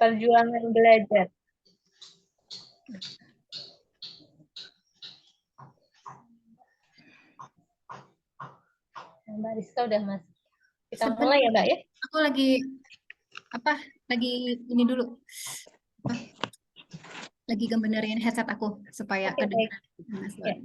perjuangan belajar. Mbak Rizka udah masuk. Kita mulai ya Mbak ya. Aku lagi ini dulu. Lagi benerin headset aku supaya kedengaran. Ya.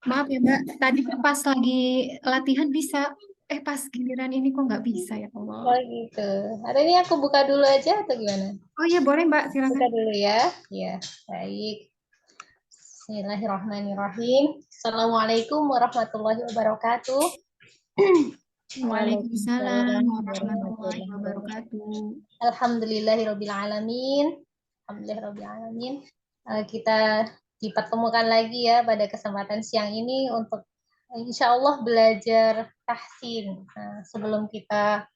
Maaf ya Mbak, tadi pas lagi latihan bisa, pas giliran ini kok nggak bisa ya Allah. Oh gitu. Hari ini aku buka dulu aja atau gimana? Oh iya boleh Mbak, silakan. Buka dulu ya. Ya, baik. Bismillahirrahmanirrahim. Assalamualaikum warahmatullahi wabarakatuh. Waalaikumsalam warahmatullahi wabarakatuh. Alhamdulillahirabbil alamin. Alhamdulillahirabbil alamin. Kita dipertemukan lagi ya pada kesempatan siang ini untuk insya Allah belajar tahsin. Nah, sebelum kita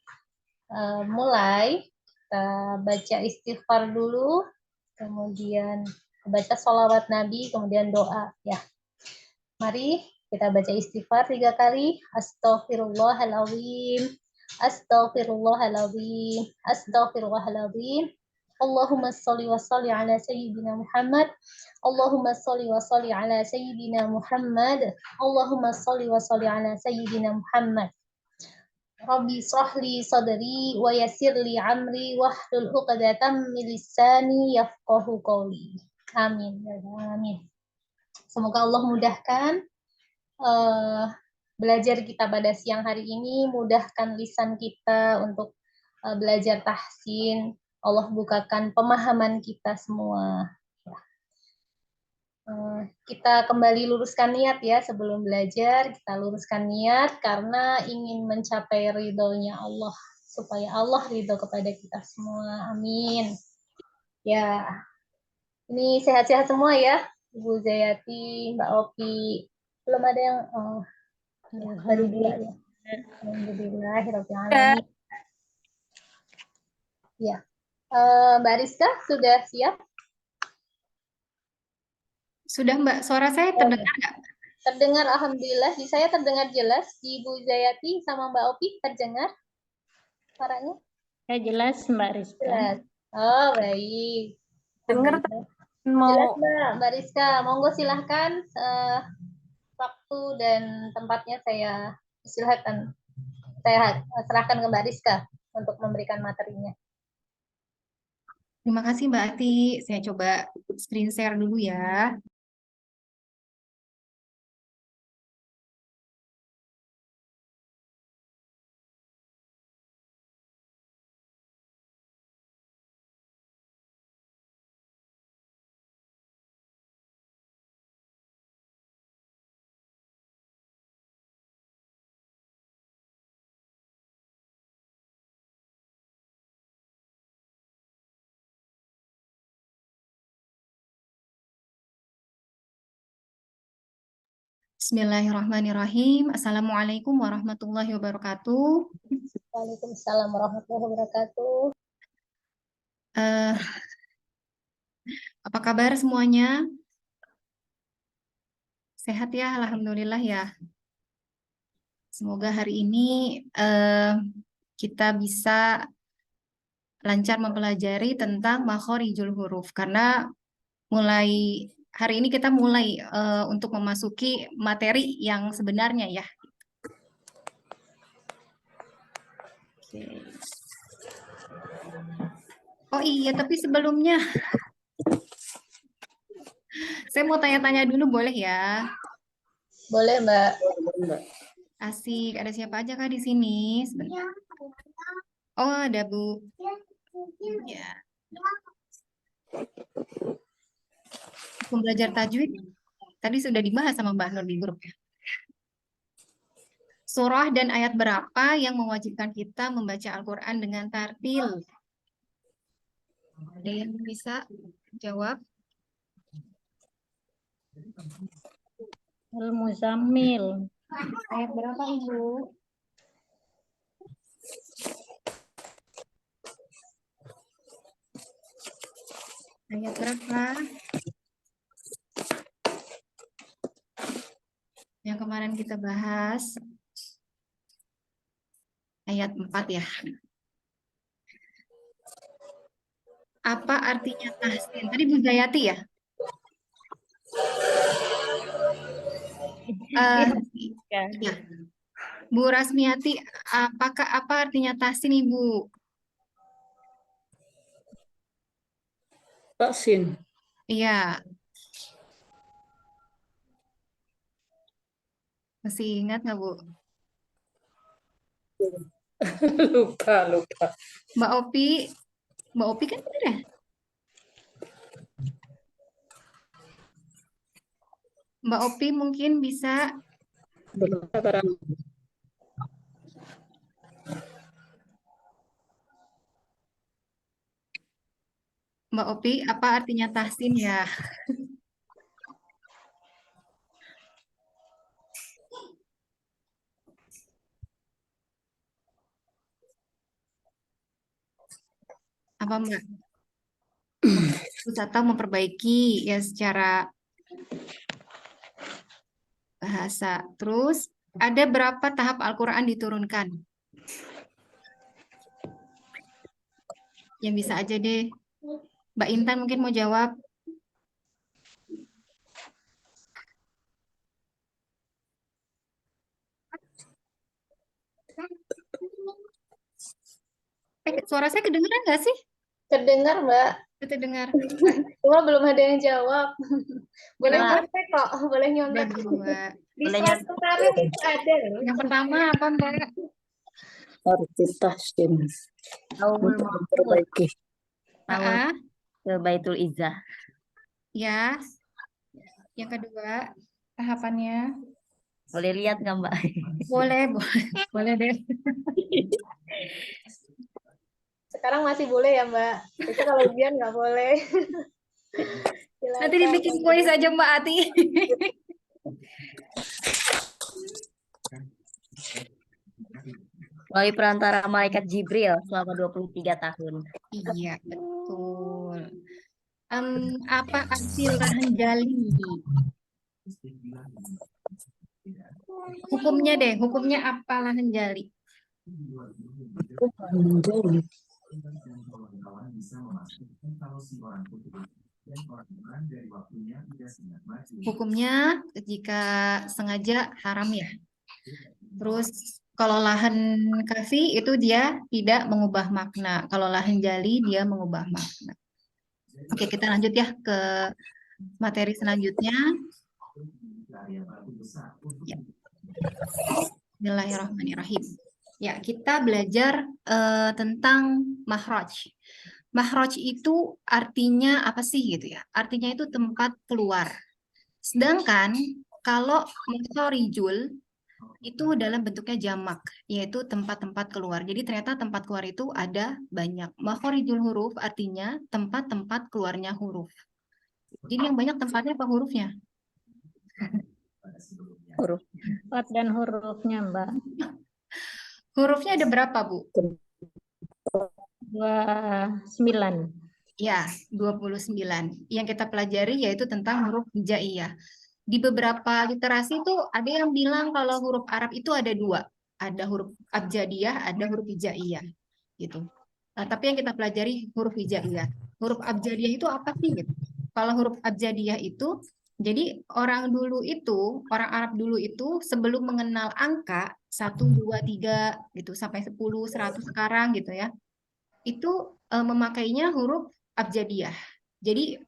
mulai, kita baca istighfar dulu, kemudian baca sholawat Nabi, kemudian doa ya. Mari kita baca istighfar 3 kali. Astaghfirullahaladzim. Astaghfirullahaladzim. Astaghfirullahaladzim. Allahumma salli wa salli ala sayyidina Muhammad. Allahumma salli wa salli ala sayyidina Muhammad. Allahumma salli wa salli ala sayyidina Muhammad. Rabbi shrahli sadri wa yassirli amri wahlul 'uqdatam min lisani yafqahu qawli. Amin. Amin. Semoga Allah mudahkan belajar kita pada siang hari ini, mudahkan lisan kita untuk belajar tahsin. Allah bukakan pemahaman kita semua. Kita kembali luruskan niat ya sebelum belajar. Kita luruskan niat karena ingin mencapai ridhonya Allah, supaya Allah ridho kepada kita semua. Amin. Ya, ini sehat-sehat semua ya, Ibu Zayati, Mbak Opi. Belum ada yang baru 2 ya. Alhamdulillahirrahmanirrahim. Ya, Mbak Rizka sudah siap? Sudah Mbak, suara saya terdengar nggak? Terdengar, alhamdulillah. Di saya terdengar jelas. Di Ibu Zayati sama Mbak Opi terdengar suaranya? Ya jelas Mbak Rizka. Jelas. Oh baik. Dengar mau. Jelas Mbak Rizka. Monggo silahkan waktu dan tempatnya saya silahkan. Saya serahkan ke Mbak Rizka untuk memberikan materinya. Terima kasih Mbak Ati. Saya coba screen share dulu ya. Bismillahirrahmanirrahim. Assalamualaikum warahmatullahi wabarakatuh. Waalaikumsalam warahmatullahi wabarakatuh. Apa kabar semuanya? Sehat ya, alhamdulillah ya. Semoga hari ini kita bisa lancar mempelajari tentang makhorijul huruf karena mulai hari ini kita mulai untuk memasuki materi yang sebenarnya ya. Oh iya, tapi sebelumnya saya mau tanya-tanya dulu boleh ya? Boleh, Mbak. Asik. Ada siapa aja Kak di sini? Sebentar. Oh, ada Bu. Ya. Belajar tajwid tadi sudah dibahas sama Mbak Nur di grup ya. Surah dan ayat berapa yang mewajibkan kita membaca Al-Quran dengan tartil? Ada yang bisa jawab? Al-Muzammil. Ayat berapa Ibu? Ayat berapa? Yang kemarin kita bahas. Ayat 4 ya. Apa artinya tahsin? Tadi Bu Jayati ya? Ya. Bu Rasmiati, apa artinya tahsin Ibu? Tahsin. Iya. Masih ingat nggak Bu? Lupa. Mbak Opi kan bener ya? Mbak Opi mungkin bisa. Mbak Opi, apa artinya tahsin ya? Apa Mbak? Atau memperbaiki ya secara bahasa. Terus ada berapa tahap Al-Quran diturunkan? Yang bisa aja deh. Mbak Intan mungkin mau jawab. Suara saya kedengeran nggak sih? Terdengar, Mbak. Terdengar. Cuma belum ada yang jawab. Boleh Mbak. nyontek kok, boleh nyontek. Ada dua. Di slide kemarin itu ada. Yang pertama apa Mbak? Arti tahsin. Untuk memperbaiki. Ke Baitul Izzah. Ya. Yang kedua tahapannya. Boleh lihat nggak Mbak? Boleh deh. Sekarang masih boleh ya, Mbak. Itu kalau ujian nggak boleh. Nanti dibikin kuis aja Mbak Ati. Melalui perantara malaikat Jibril selama 23 tahun. Iya, betul. Apa arti lahan jali? Hukumnya apa lahan jali? Hukumnya jika sengaja haram ya. Terus kalau lahan kafi itu dia tidak mengubah makna. Kalau lahan jali dia mengubah makna. Oke, kita lanjut ya ke materi selanjutnya. Ya. Bismillahirrahmanirrahim. Ya, kita belajar tentang makhraj. Makhraj itu artinya apa sih gitu ya? Artinya itu tempat keluar. Sedangkan kalau makharijul itu dalam bentuknya jamak, yaitu tempat-tempat keluar. Jadi ternyata tempat keluar itu ada banyak. Makharijul huruf artinya tempat-tempat keluarnya huruf. Jadi yang banyak tempatnya apa hurufnya? Huruf. Dan hurufnya Mbak. Hurufnya ada berapa, Bu? 29. Ya, 29. Yang kita pelajari yaitu tentang huruf hijaiyah. Di beberapa literasi itu ada yang bilang kalau huruf Arab itu ada dua. Ada huruf abjadiyah, ada huruf hijaiyah. Gitu. Nah, tapi yang kita pelajari huruf hijaiyah. Huruf abjadiyah itu apa sih? Gitu. Kalau huruf abjadiyah itu, jadi orang Arab dulu itu sebelum mengenal angka 1, 2, 3 gitu sampai 10, 100 sekarang gitu ya. Itu memakainya huruf abjadiyah. Jadi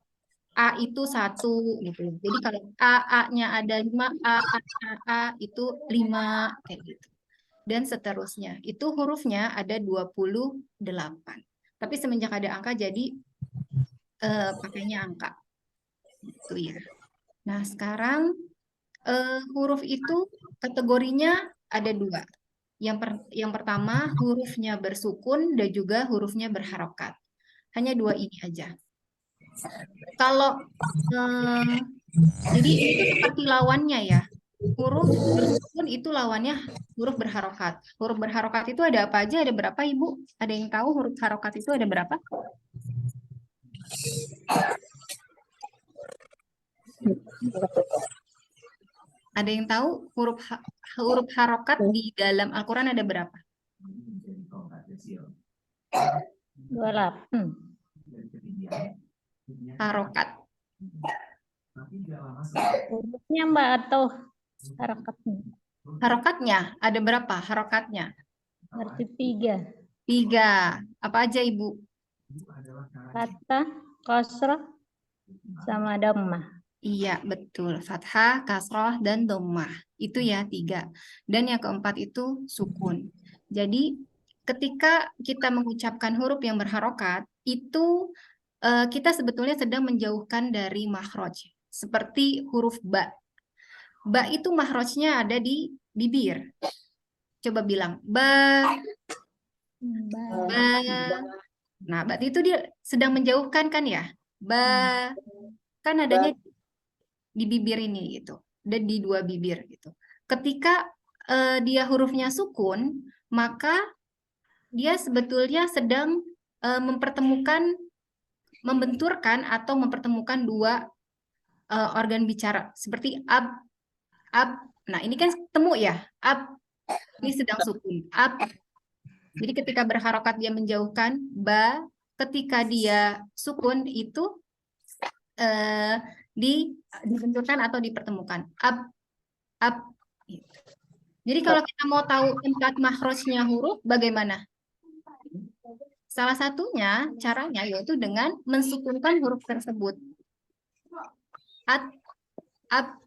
A itu 1 gitu. Jadi kalau A-nya ada 5, A itu 5 kayak gitu. Dan seterusnya. Itu hurufnya ada 28. Tapi semenjak ada angka jadi pakainya angka. Itu ya. Nah, sekarang huruf itu kategorinya ada 2. Yang pertama hurufnya bersukun dan juga hurufnya berharokat. Hanya 2 ini aja. Kalau jadi itu seperti lawannya ya. Huruf bersukun itu lawannya huruf berharokat. Huruf berharokat itu ada apa aja? Ada berapa, Ibu? Ada yang tahu huruf harokat itu ada berapa? Ada yang tahu huruf harokat di dalam Al-Quran ada berapa? 28. Harokat. Hurufnya Mbak atau harokatnya? Harokatnya ada berapa? Harokatnya? Berarti 3. 3. Apa aja, Ibu? Fathah, kasrah, sama dhammah. Iya, betul. Fathah, kasroh, dan dhammah. Itu ya 3. Dan yang keempat itu sukun. Jadi ketika kita mengucapkan huruf yang berharokat, itu kita sebetulnya sedang menjauhkan dari makhraj. Seperti huruf ba. Ba itu makhrajnya ada di bibir. Coba bilang, ba, ba. Nah, berarti itu dia sedang menjauhkan kan ya? Ba, kan adanya di bibir ini gitu. Dan di 2 bibir gitu. Ketika dia hurufnya sukun, maka dia sebetulnya sedang membenturkan atau mempertemukan 2 organ bicara seperti ab. Nah, ini kan temu ya. Ab ini sedang sukun. Ab. Jadi ketika berharokat dia menjauhkan ba, ketika dia sukun itu dibenturkan atau dipertemukan. Ab. Jadi kalau kita mau tahu tempat makhrajnya huruf bagaimana? Salah satunya caranya yaitu dengan mensukunkan huruf tersebut. At, ab,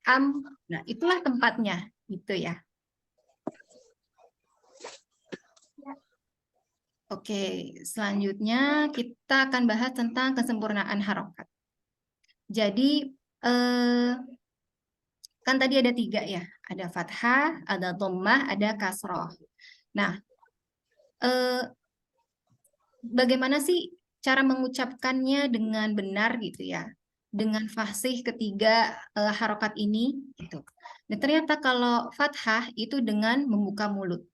am. Nah, itulah tempatnya, gitu ya. Oke, selanjutnya kita akan bahas tentang kesempurnaan harokat. Jadi, kan tadi ada 3 ya. Ada fathah, ada dhammah, ada kasroh. Nah, bagaimana sih cara mengucapkannya dengan benar gitu ya? Dengan fasih ketiga harokat ini gitu. Dan ternyata kalau fathah itu dengan membuka mulut.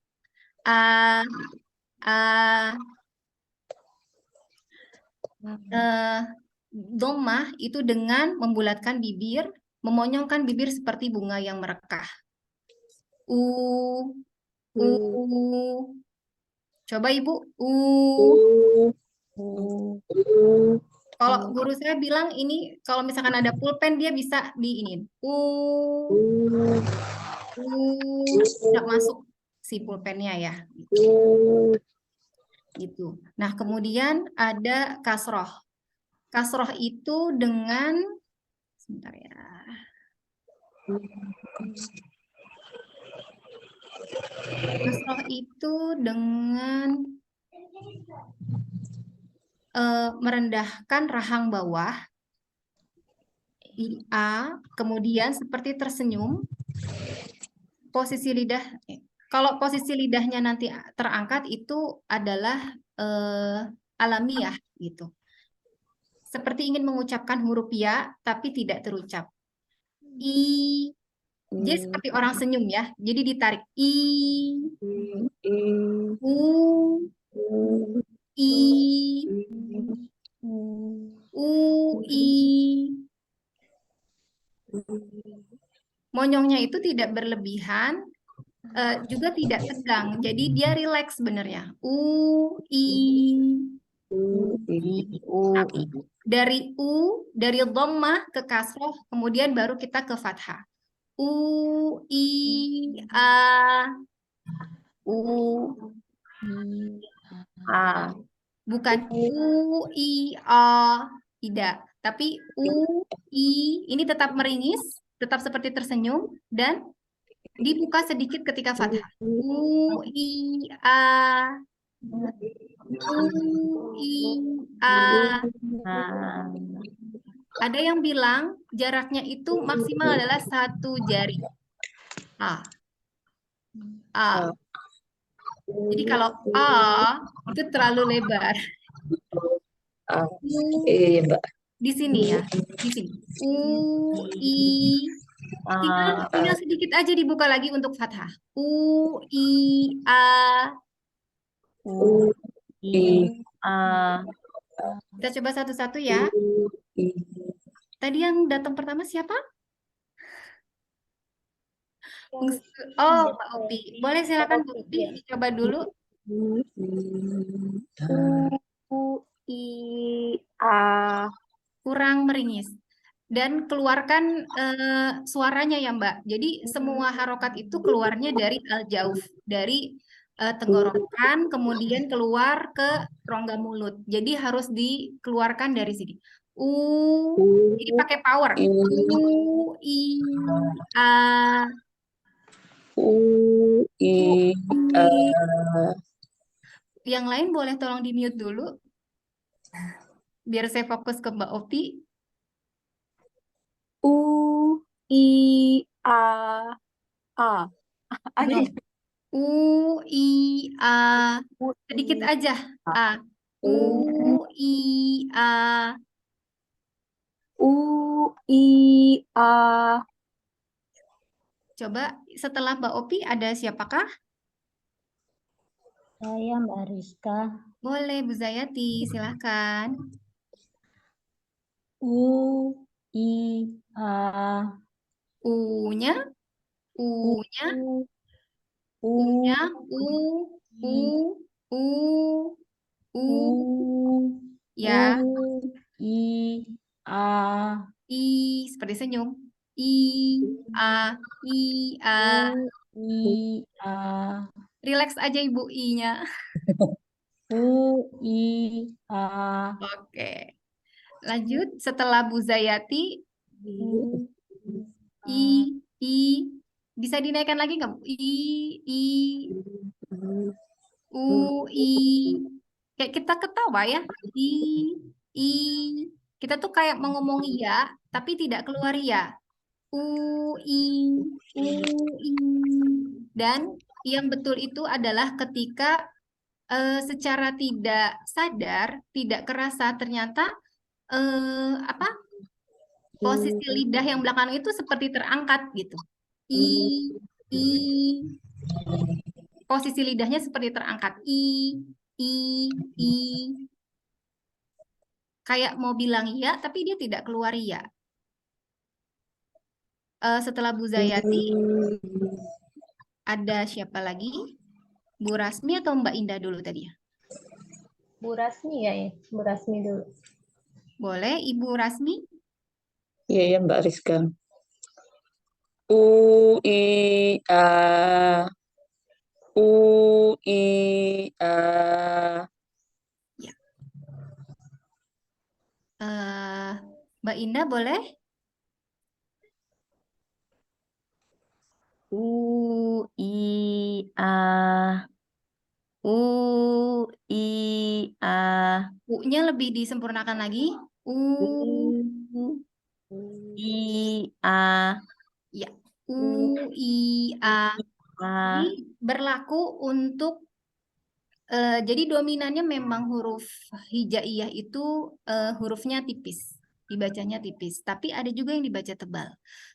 Dhammah itu dengan membulatkan bibir, memonyongkan bibir seperti bunga yang merekah. Coba Ibu. Kalau guru saya bilang ini kalau misalkan ada pulpen dia bisa diinin. Tidak masuk si pulpennya ya. Gitu. Nah, kemudian ada kasroh. Kasroh itu dengan sebentar ya. Kasroh itu dengan merendahkan rahang bawah A, kemudian seperti tersenyum. Posisi lidah, kalau posisi lidahnya nanti terangkat itu adalah alamiah gitu. Seperti ingin mengucapkan huruf ya, tapi tidak terucap. I, jadi seperti orang senyum ya. Jadi ditarik I, U, I, U, I. Monyongnya itu tidak berlebihan, juga tidak tegang. Jadi dia rileks sebenarnya. U, I. Dari dhammah ke kasroh, kemudian baru kita ke fathah. U, I, A. U, A. Bukan U, I, A. Tidak. Tapi i ini tetap meringis, tetap seperti tersenyum dan dibuka sedikit ketika fathah. I, a, i, a. Ah, Ada yang bilang jaraknya itu maksimal adalah 1 jari. A. A. Jadi kalau A itu terlalu lebar. Ah, iya Mbak. Di sini ya, di sini. I. Tinggal sedikit aja dibuka lagi untuk fathah. I, a. I, A. Kita coba satu-satu ya. Tadi yang datang pertama siapa? Oh, Mbak Opi. Boleh silakan Mbak Opi coba dulu. I, A. Kurang meringis. Dan keluarkan suaranya ya Mbak. Jadi semua harokat itu keluarnya dari al-jauf, dari tenggorokan, kemudian keluar ke rongga mulut. Jadi harus dikeluarkan dari sini. Jadi pakai power. I, A. I, A. Yang lain boleh tolong di mute dulu. Biar saya fokus ke Mbak Opi. I, A. A. No. I, A. Sedikit aja. A. I, A. I, A. Coba setelah Mbak Opi ada siapakah? Saya Mbak Rizka. Boleh Bu Zayati, silahkan. I, A. U-nya, U-nya, U, U. Ya, I, A. I, seperti senyum. I, A, I, A. I, A. Relax aja Ibu I-nya. I, A. Oke. Lanjut, setelah Bu Zayati, I. Bisa dinaikkan lagi nggak Bu? I. I. Kayak kita ketawa ya. I. Kita tuh kayak mengomong ya, tapi tidak keluar ya. I. Dan yang betul itu adalah ketika secara tidak sadar, tidak kerasa ternyata apa posisi lidah yang belakang itu seperti terangkat gitu. I. Posisi lidahnya seperti terangkat. I. Kayak mau bilang iya, tapi dia tidak keluar iya. Setelah Bu Zayati, ada siapa lagi? Bu Rasmi atau Mbak Indah dulu tadi ya? Bu Rasmi ya, Bu Rasmi dulu. Boleh, Ibu Rasmi? Iya ya Mbak Rizka. I, A. I, A. Ya. Mbak Indah boleh? I, A. I, A. U-nya lebih disempurnakan lagi. I, A. Ya. I, A. Ini berlaku untuk jadi dominannya memang huruf hijaiyah itu hurufnya tipis, dibacanya tipis. Tapi ada juga yang dibaca tebal.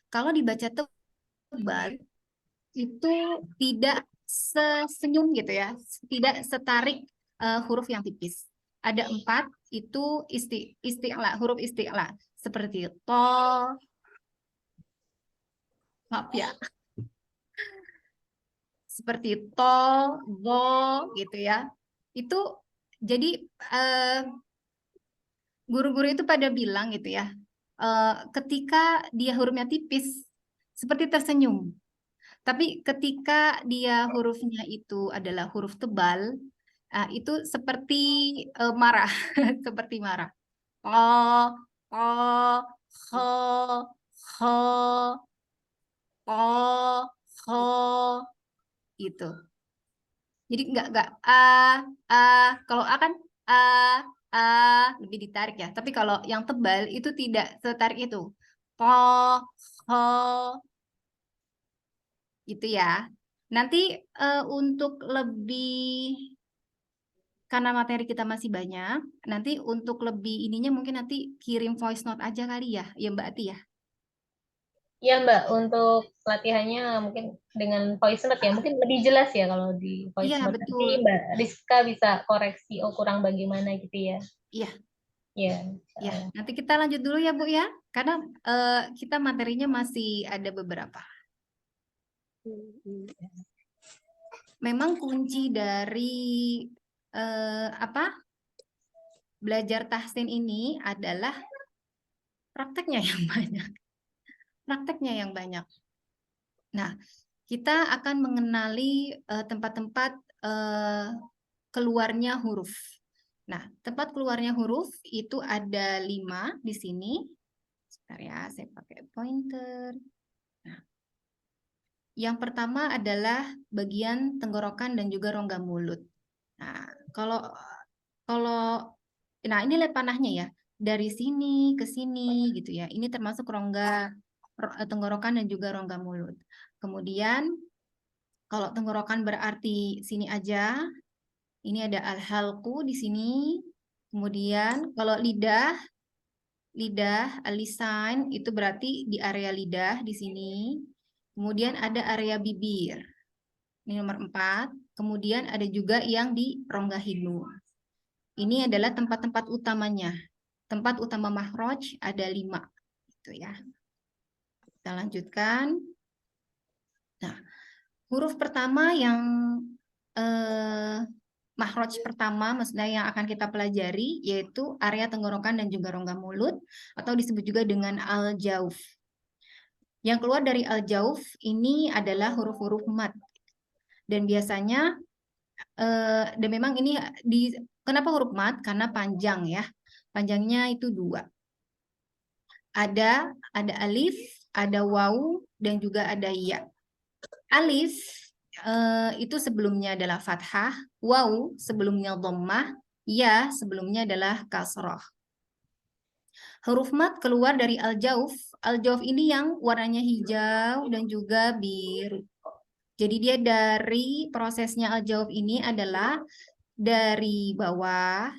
Kalau dibaca tebal itu tidak sesenyum gitu ya, tidak setarik huruf yang tipis. Ada 4 itu isti'la, huruf isti'la seperti to, maaf ya, seperti to, go gitu ya. Itu jadi guru-guru itu pada bilang gitu ya, ketika dia hurufnya tipis seperti tersenyum. Tapi ketika dia hurufnya itu adalah huruf tebal, itu seperti marah, seperti marah. Oh, ko, ho, ho, ko, ho, gitu. Jadi nggak kalau a kan a a lebih ditarik ya. Tapi kalau yang tebal itu tidak setarik itu. Po, ho, gitu ya. Nanti untuk lebih karena materi kita masih banyak, nanti untuk lebih ininya mungkin nanti kirim voice note aja kali ya Mbak Ati ya. Iya Mbak, untuk latihannya mungkin dengan voice note ya, mungkin lebih jelas ya kalau di voice Iya note. Nanti betul. Mbak Rizka bisa koreksi, oh kurang bagaimana gitu ya. Iya. Iya, Ya, insyaallah. nanti kita lanjut dulu ya Bu ya, karena kita materinya masih ada beberapa. Memang kunci dari belajar tahsin ini adalah prakteknya yang banyak. Prakteknya yang banyak. Nah, kita akan mengenali tempat-tempat keluarnya huruf. Nah, tempat keluarnya huruf itu ada 5 di sini. Sebentar ya, saya pakai pointer. Nah, yang pertama adalah bagian tenggorokan dan juga rongga mulut. Nah, kalau ini lihat panahnya ya. Dari sini ke sini gitu ya. Ini termasuk rongga tenggorokan dan juga rongga mulut. Kemudian kalau tenggorokan berarti sini aja. Ini ada al-halqu di sini. Kemudian kalau lidah al-lisan itu berarti di area lidah di sini. Kemudian ada area bibir. Ini nomor 4. Kemudian ada juga yang di rongga hidung. Ini adalah tempat-tempat utamanya. Tempat utama makhraj ada 5. Gitu ya. Kita lanjutkan. Nah, huruf pertama yang makhraj pertama maksudnya yang akan kita pelajari yaitu area tenggorokan dan juga rongga mulut atau disebut juga dengan al-jauf. Yang keluar dari al-jauf ini adalah huruf-huruf mad. Dan biasanya dan memang ini kenapa huruf mad? Karena panjang ya. Panjangnya itu 2. Ada alif, ada waw dan juga ada ya. Alif itu sebelumnya adalah fathah, waw sebelumnya dhammah, ya sebelumnya adalah kasrah. Huruf mad keluar dari al-jauf. Al-jauf ini yang warnanya hijau dan juga biru. Jadi dia dari prosesnya al-jauf ini adalah dari bawah,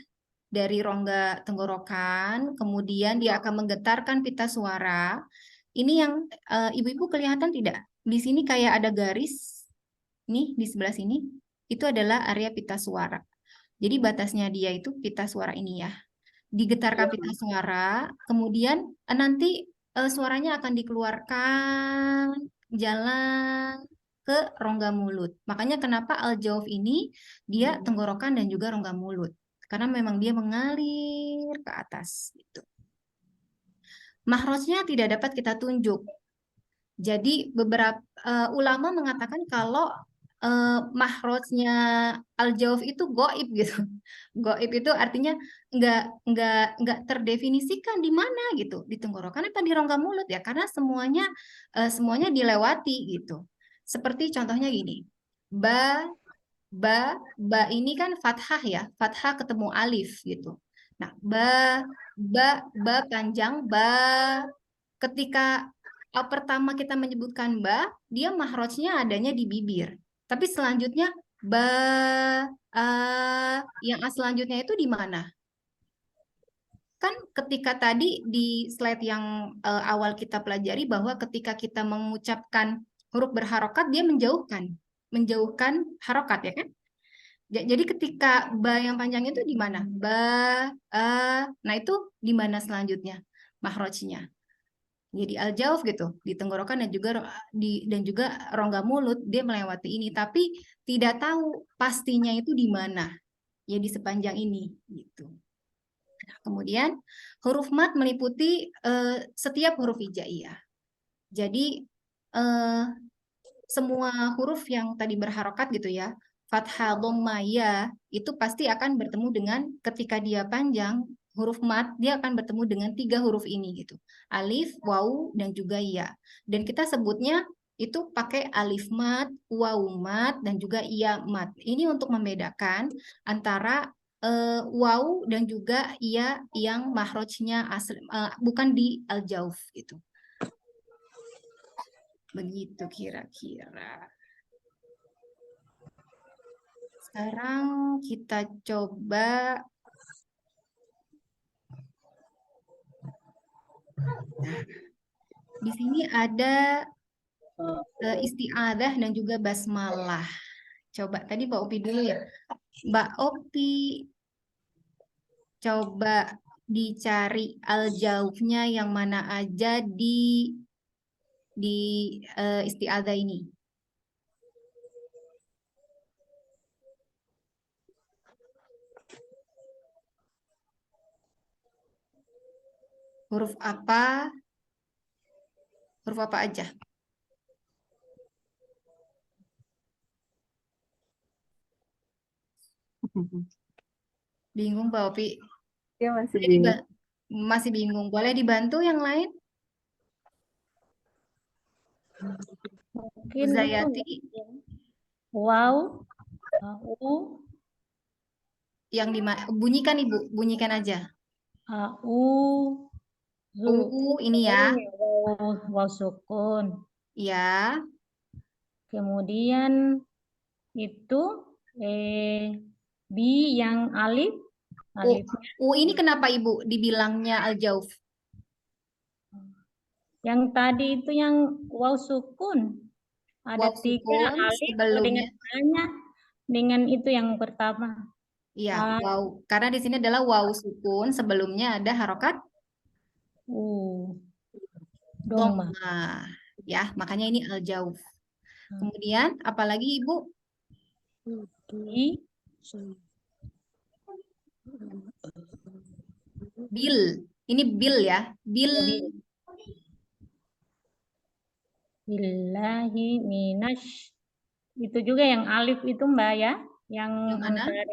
dari rongga tenggorokan, kemudian dia akan menggetarkan pita suara. Ini yang ibu-ibu kelihatan tidak? Di sini kayak ada garis. Nih di sebelah sini itu adalah area pita suara. Jadi batasnya dia itu pita suara ini ya. Digetarkan pita suara, kemudian nanti suaranya akan dikeluarkan jalan ke rongga mulut. Makanya kenapa al-jauf ini dia tenggorokan dan juga rongga mulut. Karena memang dia mengalir ke atas gitu. Makhrajnya tidak dapat kita tunjuk. Jadi beberapa ulama mengatakan kalau makhrajnya al-jauf itu goib gitu. Goib itu artinya nggak terdefinisikan di mana gitu, di tenggorokan apa di rongga mulut ya, karena semuanya dilewati gitu. Seperti contohnya gini, ba ini kan fathah ya, fathah ketemu alif gitu. Nah, ba panjang, ketika pertama kita menyebutkan ba, dia mahrojnya adanya di bibir. Tapi selanjutnya ba, yang selanjutnya itu di mana? Kan ketika tadi di slide yang awal kita pelajari bahwa ketika kita mengucapkan huruf berharokat, dia menjauhkan harokat ya kan? Jadi ketika ba yang panjang itu di mana? Ba, nah itu di mana selanjutnya mahrojnya? Jadi al-jauf gitu, di tenggorokan dan juga rongga mulut dia melewati ini, tapi tidak tahu pastinya itu di mana. Ya di sepanjang ini gitu. Nah, kemudian huruf mad meliputi setiap huruf hijaiyah. Jadi semua huruf yang tadi berharokat gitu ya, fathah, dhamma, ya, itu pasti akan bertemu dengan ketika dia panjang, huruf mat, dia akan bertemu dengan 3 huruf ini gitu. Alif, waw, dan juga ya. Dan kita sebutnya itu pakai alif mat, waw mat, dan juga ya mat. Ini untuk membedakan antara waw dan juga ya yang mahrojnya asli, bukan di al-jauf gitu. Begitu kira-kira. Sekarang kita coba. Nah, di sini ada isti'adzah dan juga basmalah. Coba tadi Mbak Opi dulu ya. Mbak Opi coba dicari al-jaufnya yang mana aja di isti'adzah ini. Huruf apa? Huruf apa aja? Bingung Mbak Opi? Dia masih Boleh bingung. masih bingung. Boleh dibantu yang lain? Mungkin itu Zayati wow, au, yang bunyikan Ibu, bunyikan aja. au, zu. Ini ya. Wow, wow sukun. Ya. Kemudian itu bi yang alif, alif. Ini kenapa Ibu dibilangnya al-jauf? Yang tadi itu yang wow sukun. Ada Waw 3 sukun alif sebelumnya. dengan itu yang pertama. Iya, wow. Karena di sini adalah waw sukun, sebelumnya ada harokat Doma. dhamma. Ya, makanya ini al-jauf. Kemudian apalagi Ibu? Bil. Ini bil ya. Bil. Billahi minash. Itu juga yang alif itu Mbak ya, yang mana? antara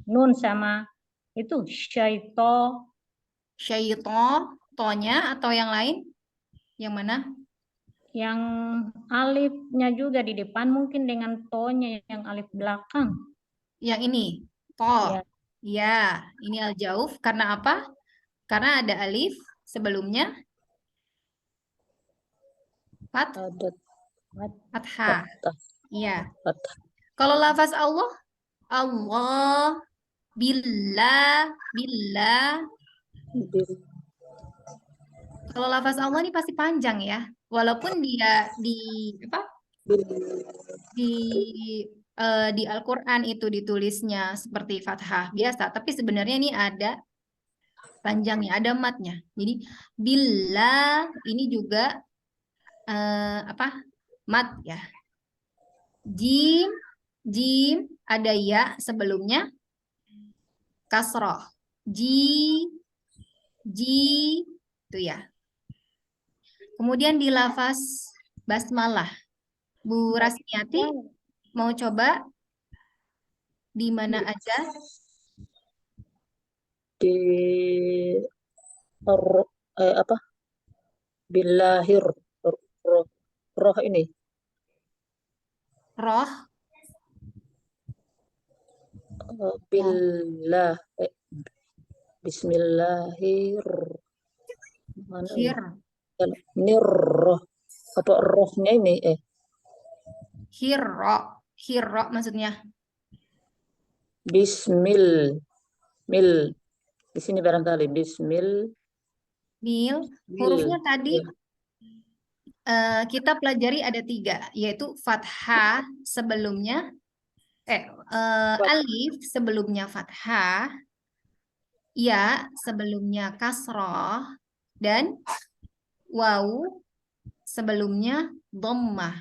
nun sama itu syaito. Syaito, tonya atau yang lain? Yang mana? Yang alifnya juga di depan mungkin dengan tonya yang alif belakang. Yang ini, to. Ya. Ya, ini al-jauf. Karena apa? Karena ada alif sebelumnya fathah. Iya. Kalau lafaz Allah, Allah, billah, billah. Kalau lafaz Allah ini pasti panjang ya. Walaupun dia di Al-Quran itu ditulisnya seperti fathah biasa, tapi sebenarnya ini ada panjangnya, ada matnya. Jadi billah ini juga mat ya. Jim, jim ada ya sebelumnya kasroh. Ji itu ya. Kemudian di lafaz basmalah, Bu Rasmiati mau coba di mana aja? Di Billahir roh ini. Roh. Billah. Bismillahir. Ini roh. Apa rohnya ini? Hirro maksudnya. Bismil. Mil. Di sini barangkali bismil. Mil. Hurufnya tadi kita pelajari ada 3, yaitu fathah sebelumnya, alif sebelumnya fathah, ya sebelumnya kasroh, dan waw sebelumnya dhammah.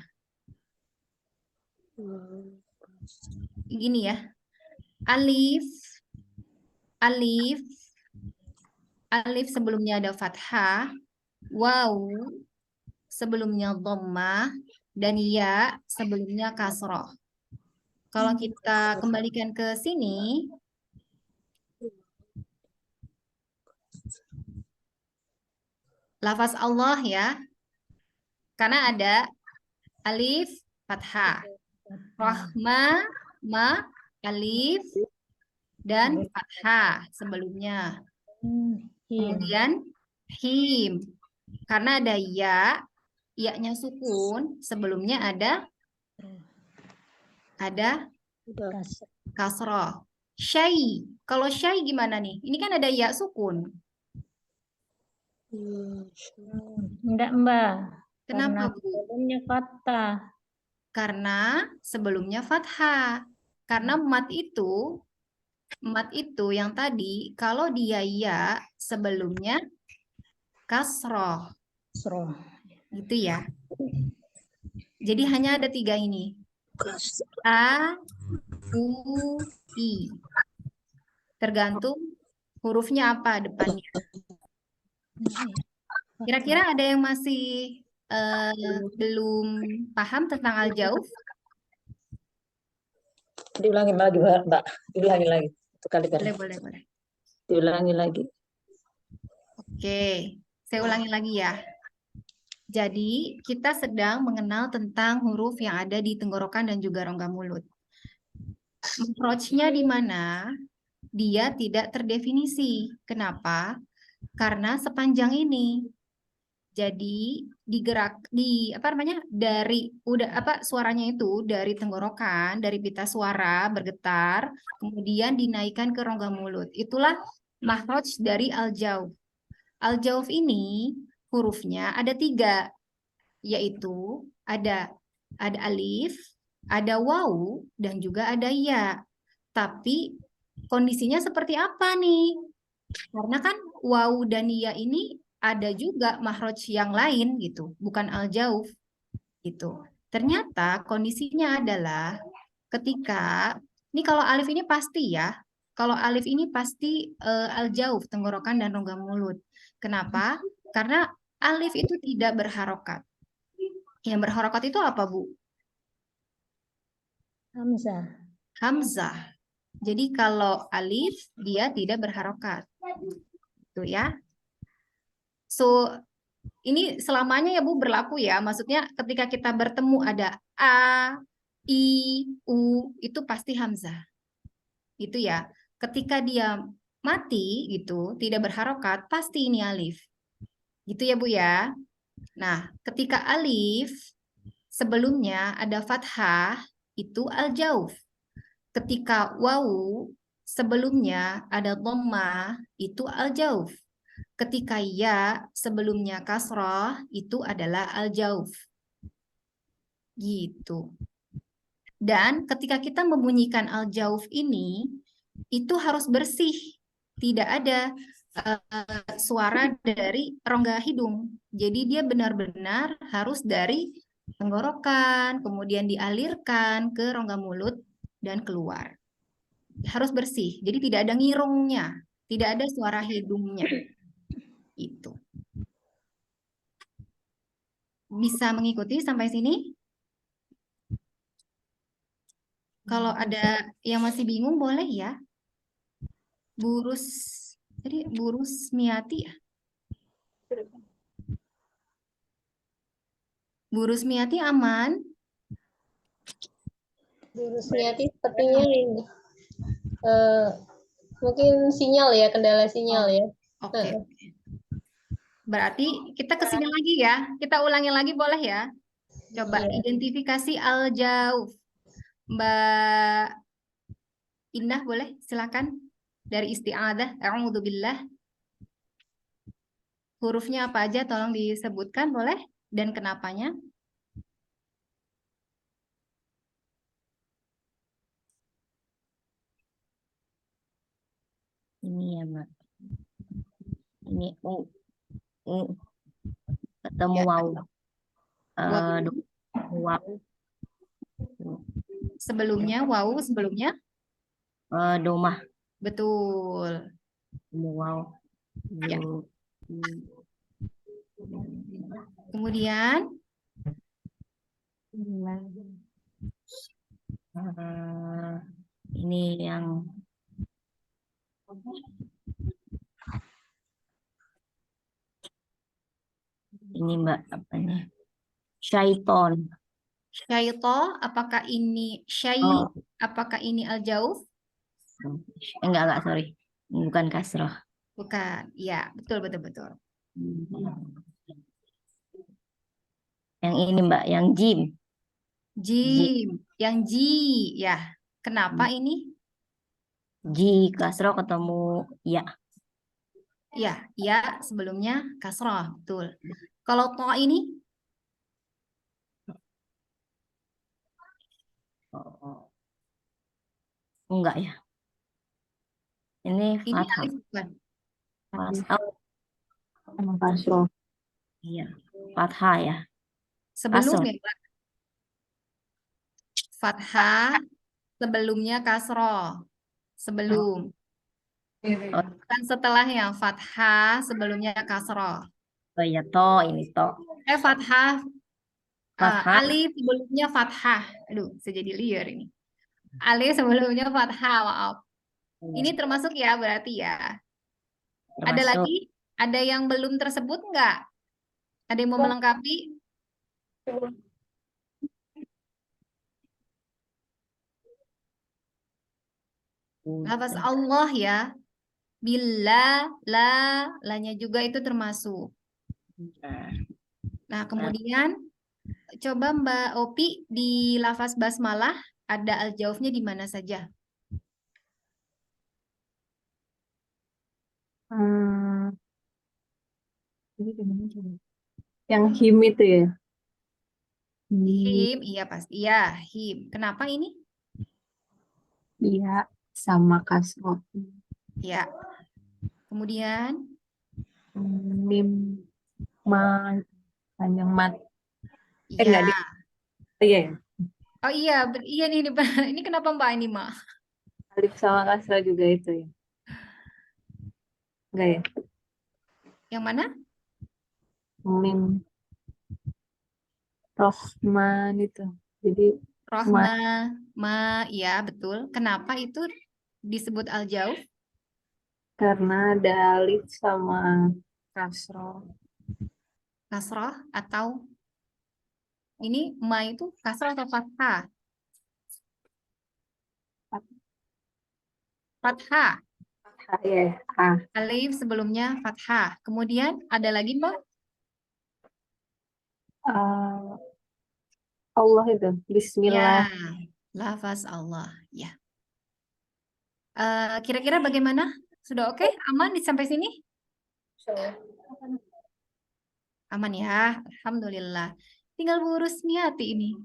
Gini ya. Alif sebelumnya ada fathah, waw sebelumnya dhammah, dan ya sebelumnya kasroh. Kalau kita kembalikan ke sini, lafaz Allah ya. Karena ada alif fathah. Rahma, ma, alif, dan fathah sebelumnya. Him. Kemudian him. Karena ada ya, ya-nya sukun, sebelumnya ada Kas- kasroh. Syai. Kalau syai gimana nih? Ini kan ada ya sukun. Enggak, Mbak. Kenapa, Karena Bu? sebelumnya fathah. Karena sebelumnya fathah. Karena mat itu yang tadi, kalau dia ya, sebelumnya kasroh. Kasroh. Gitu ya. Jadi hanya ada 3 ini. Kas- A, U, I. Tergantung hurufnya apa depannya. Kira-kira ada yang masih belum paham tentang al-jauf? Diulangi lagi, Mbak. Diulangi lagi. Itu kali Boleh, boleh, boleh. Diulangi lagi. Oke, saya ulangi lagi ya. Jadi, kita sedang mengenal tentang huruf yang ada di tenggorokan dan juga rongga mulut. Makhrajnya di mana? Dia tidak terdefinisi. Kenapa? Karena sepanjang ini. Jadi dari suaranya itu dari tenggorokan, dari pita suara bergetar, kemudian dinaikkan ke rongga mulut. Itulah makhraj dari al-jauf. Al-jauf ini hurufnya ada 3, yaitu ada alif, ada wawu, dan juga ada ya. Tapi kondisinya seperti apa nih? Karena kan wawu dan ya ini ada juga makhraj yang lain gitu, bukan al-jauf gitu. Ternyata kondisinya adalah ketika ini kalau alif ini pasti ya. Kalau alif ini pasti al-jauf, tenggorokan dan rongga mulut. Kenapa? Karena alif itu tidak berharokat. Yang berharokat itu apa, Bu? Hamzah. Hamzah. Jadi kalau alif dia tidak berharokat. Itu ya. So, ini selamanya ya Bu berlaku ya. Maksudnya ketika kita bertemu ada A, I, U, itu pasti Hamzah. Itu ya. Ketika dia mati gitu, tidak berharokat, pasti ini alif. Gitu ya Bu ya. Nah, ketika alif sebelumnya ada fathah, itu al-jauf. Ketika wawu sebelumnya ada dhammah, itu al-jauf. Ketika ya sebelumnya kasroh itu adalah al-jauf. Gitu. Dan ketika kita membunyikan al-jauf ini, itu harus bersih. Tidak ada suara dari rongga hidung. Jadi dia benar-benar harus dari tenggorokan, kemudian dialirkan ke rongga mulut dan keluar. Harus bersih. Jadi tidak ada ngirungnya, tidak ada suara hidungnya. Itu. Bisa mengikuti sampai sini? Kalau ada yang masih bingung boleh ya. Burus Miati ya? Burus Miati aman? Rusmiati sepertinya ini mungkin sinyal ya, kendala sinyal ya. Oke. Berarti kita ke sini lagi ya. Kita ulangi lagi boleh ya? Coba Iya. identifikasi al-jauf. Mbak Indah boleh? Silakan. Dari isti'adah. A'udzubillah. Hurufnya apa aja tolong disebutkan boleh? Dan kenapanya? Ini ya, Mbak. Ini ketemu Ya. wow. Waw. Wow. Sebelumnya, wawu sebelumnya? Domah. Betul. Wow. Ya. Kemudian? Ini yang ini Mbak, apa nih? Syaiton. Syaito, apakah ini Oh, apakah ini al-jauf? enggak, sorry. Bukan kasroh. Bukan. Ya, betul, betul, betul. Yang ini Mbak, yang jim. Ji, Jim, yang ji, ya. Kenapa ini? ji kasroh ketemu ya. Ya, sebelumnya kasroh, betul. Kalau to ini, Oh, enggak ya. Ini ini fathah. alif bukan? Oh, Sama kasroh. iya. Fathah ya. Sebelum Kasroh. ya, Mbak. Fathah, sebelumnya kasroh. Sebelum. Oh, Kan setelahnya fathah, sebelumnya kasroh. oh ya, to ini to. Fathah, Fathah. alif sebelumnya fathah. Aduh, saya jadi liar ini. Alif sebelumnya fathah, maaf. Ini termasuk ya berarti ya. Ada Termasuk. lagi? Ada yang belum tersebut nggak? Ada yang mau melengkapi? Lafaz Allah ya. Bila, la-nya juga itu termasuk. Nah, kemudian coba Mbak Opi di lafaz basmalah ada al-jaufnya di mana saja? Ini gimana coba? Yang him itu ya. Him, iya pasti. Iya, him. Kenapa ini? Iya, sama kasroh. Ya. Kemudian, Mim, ma, panjang mat. ya. Enggak di. Iya ya. Oh iya, iya nih, ini kenapa Mbak ini, Mak? Alif sama kasroh juga itu ya. Enggak ya. Yang mana? Mim, Rohman itu. Jadi Rohma, ya betul. Kenapa itu disebut al-jauf? karena ada alif sama kasroh. Kasroh atau ini ma itu kasroh atau fathah? Fathah. Ya, Alif sebelumnya fathah. Kemudian ada lagi Mbak? ah, Allah itu. Bismillah. Ya, lafaz Allah. Ya. Kira-kira bagaimana? Sudah oke? Aman sampai sini? Aman ya, Alhamdulillah. Tinggal Bu Rusmiati ini.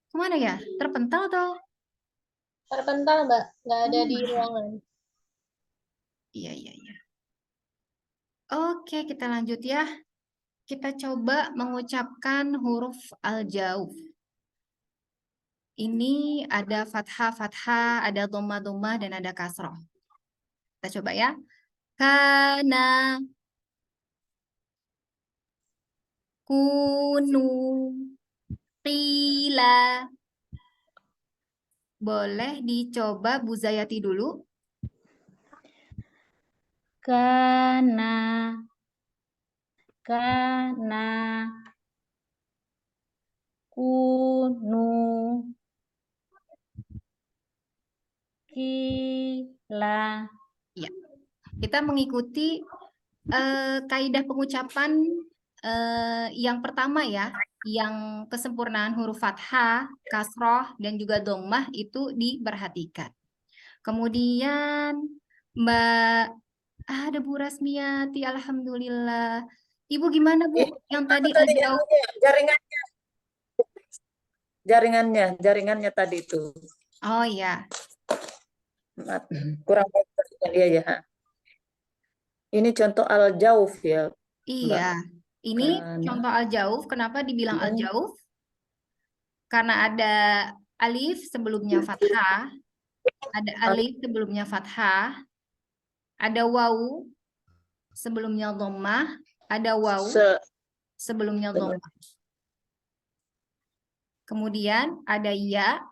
Kemana ya? Terpental atau? Terpental, Mbak. Nggak ada di ruangan. Iya, iya, iya. Oke, kita lanjut ya. Kita coba mengucapkan huruf al-jauf. Ini ada fathah-fathah, ada dhamma-dhamma, dan ada kasroh. Kita coba ya. Kana, kunu, qila. Boleh dicoba Bu Zayati dulu. Kana, kana, kunu, kila. Ya, kita mengikuti kaidah pengucapan yang pertama ya, yang kesempurnaan huruf fathah, kasroh, dan juga dhammah itu diperhatikan. Kemudian Mbak, ada Bu Rasmiati, alhamdulillah. Ibu gimana Bu? Yang tadi al-jauf? Jaringannya tadi itu. Oh ya, Kurang baik dengan dia ya. Ini contoh al-jauf ya, Mbak. iya. Ini Karena contoh al-jauf. Kenapa dibilang al-jauf? Karena ada alif sebelumnya fathah, ada alif sebelumnya fathah, ada wawu sebelumnya dhammah, ada wawu sebelumnya dhammah. Kemudian ada ya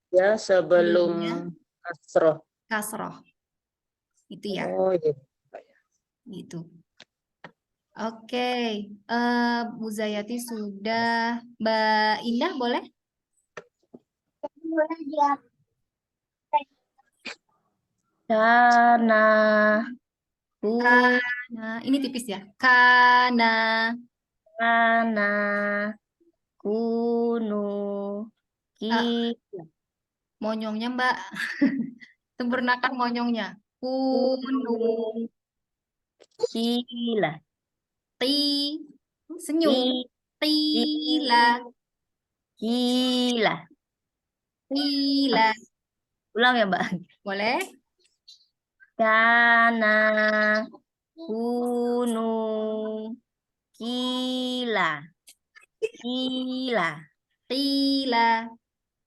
ya sebelum sebelumnya kasroh. kasroh. Itu ya, Oh iya. gitu. Oke, Bu Zayati sudah. Mbak Indah boleh? Kana Nah, ini tipis ya. Kana. kana kunu Eh, ki monyongnya Mbak. Sempurnakan monyongnya. Kunu. kunu kila Ti. Senyum. ki Tila. kila. Tila. Ulang ya, Mbak. Boleh? Kana kunu kila kila Tila.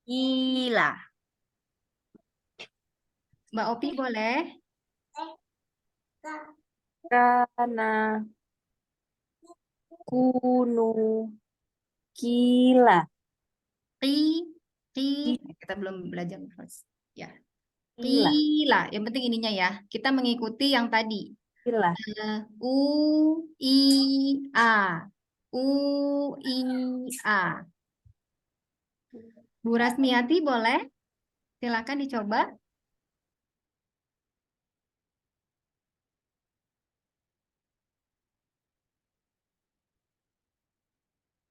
kila. Mbak Opi boleh? Kana kunu kila Ti. Ti. Kita belum belajar first. Ya. kila Tila. Yang penting ininya ya. Kita mengikuti yang tadi. kila. U I A. U I A. Bu Rasmiati boleh? Silakan dicoba.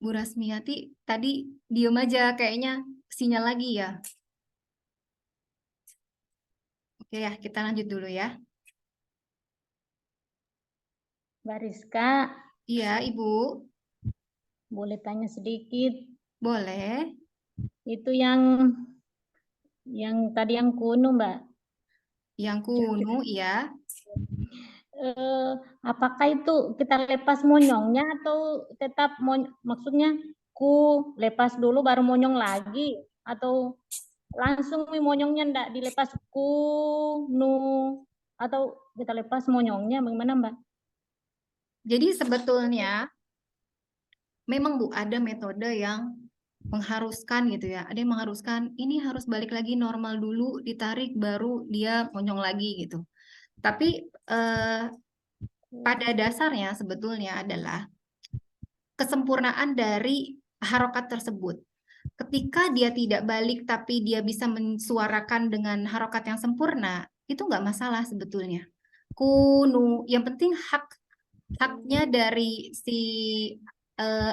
Bu Rasmiati tadi diem aja kayaknya sinyal lagi ya. Oke ya, kita lanjut dulu ya. Mbak Rizka, Iya, Ibu. boleh tanya sedikit? Boleh. Itu yang tadi yang kuno, Mbak. Yang kuno, iya. Apakah itu kita lepas monyongnya atau tetap maksudnya ku lepas dulu baru monyong lagi atau langsung monyongnya ndak dilepas ku nu atau kita lepas monyongnya bagaimana, Mbak? Jadi sebetulnya memang Bu ada metode yang mengharuskan gitu ya. Ada yang mengharuskan ini harus balik lagi normal dulu, ditarik baru dia monyong lagi gitu. Tapi pada dasarnya sebetulnya adalah kesempurnaan dari harokat tersebut. Ketika dia tidak balik tapi dia bisa mensuarakan dengan harokat yang sempurna, itu nggak masalah sebetulnya. Kunu, yang penting haknya dari si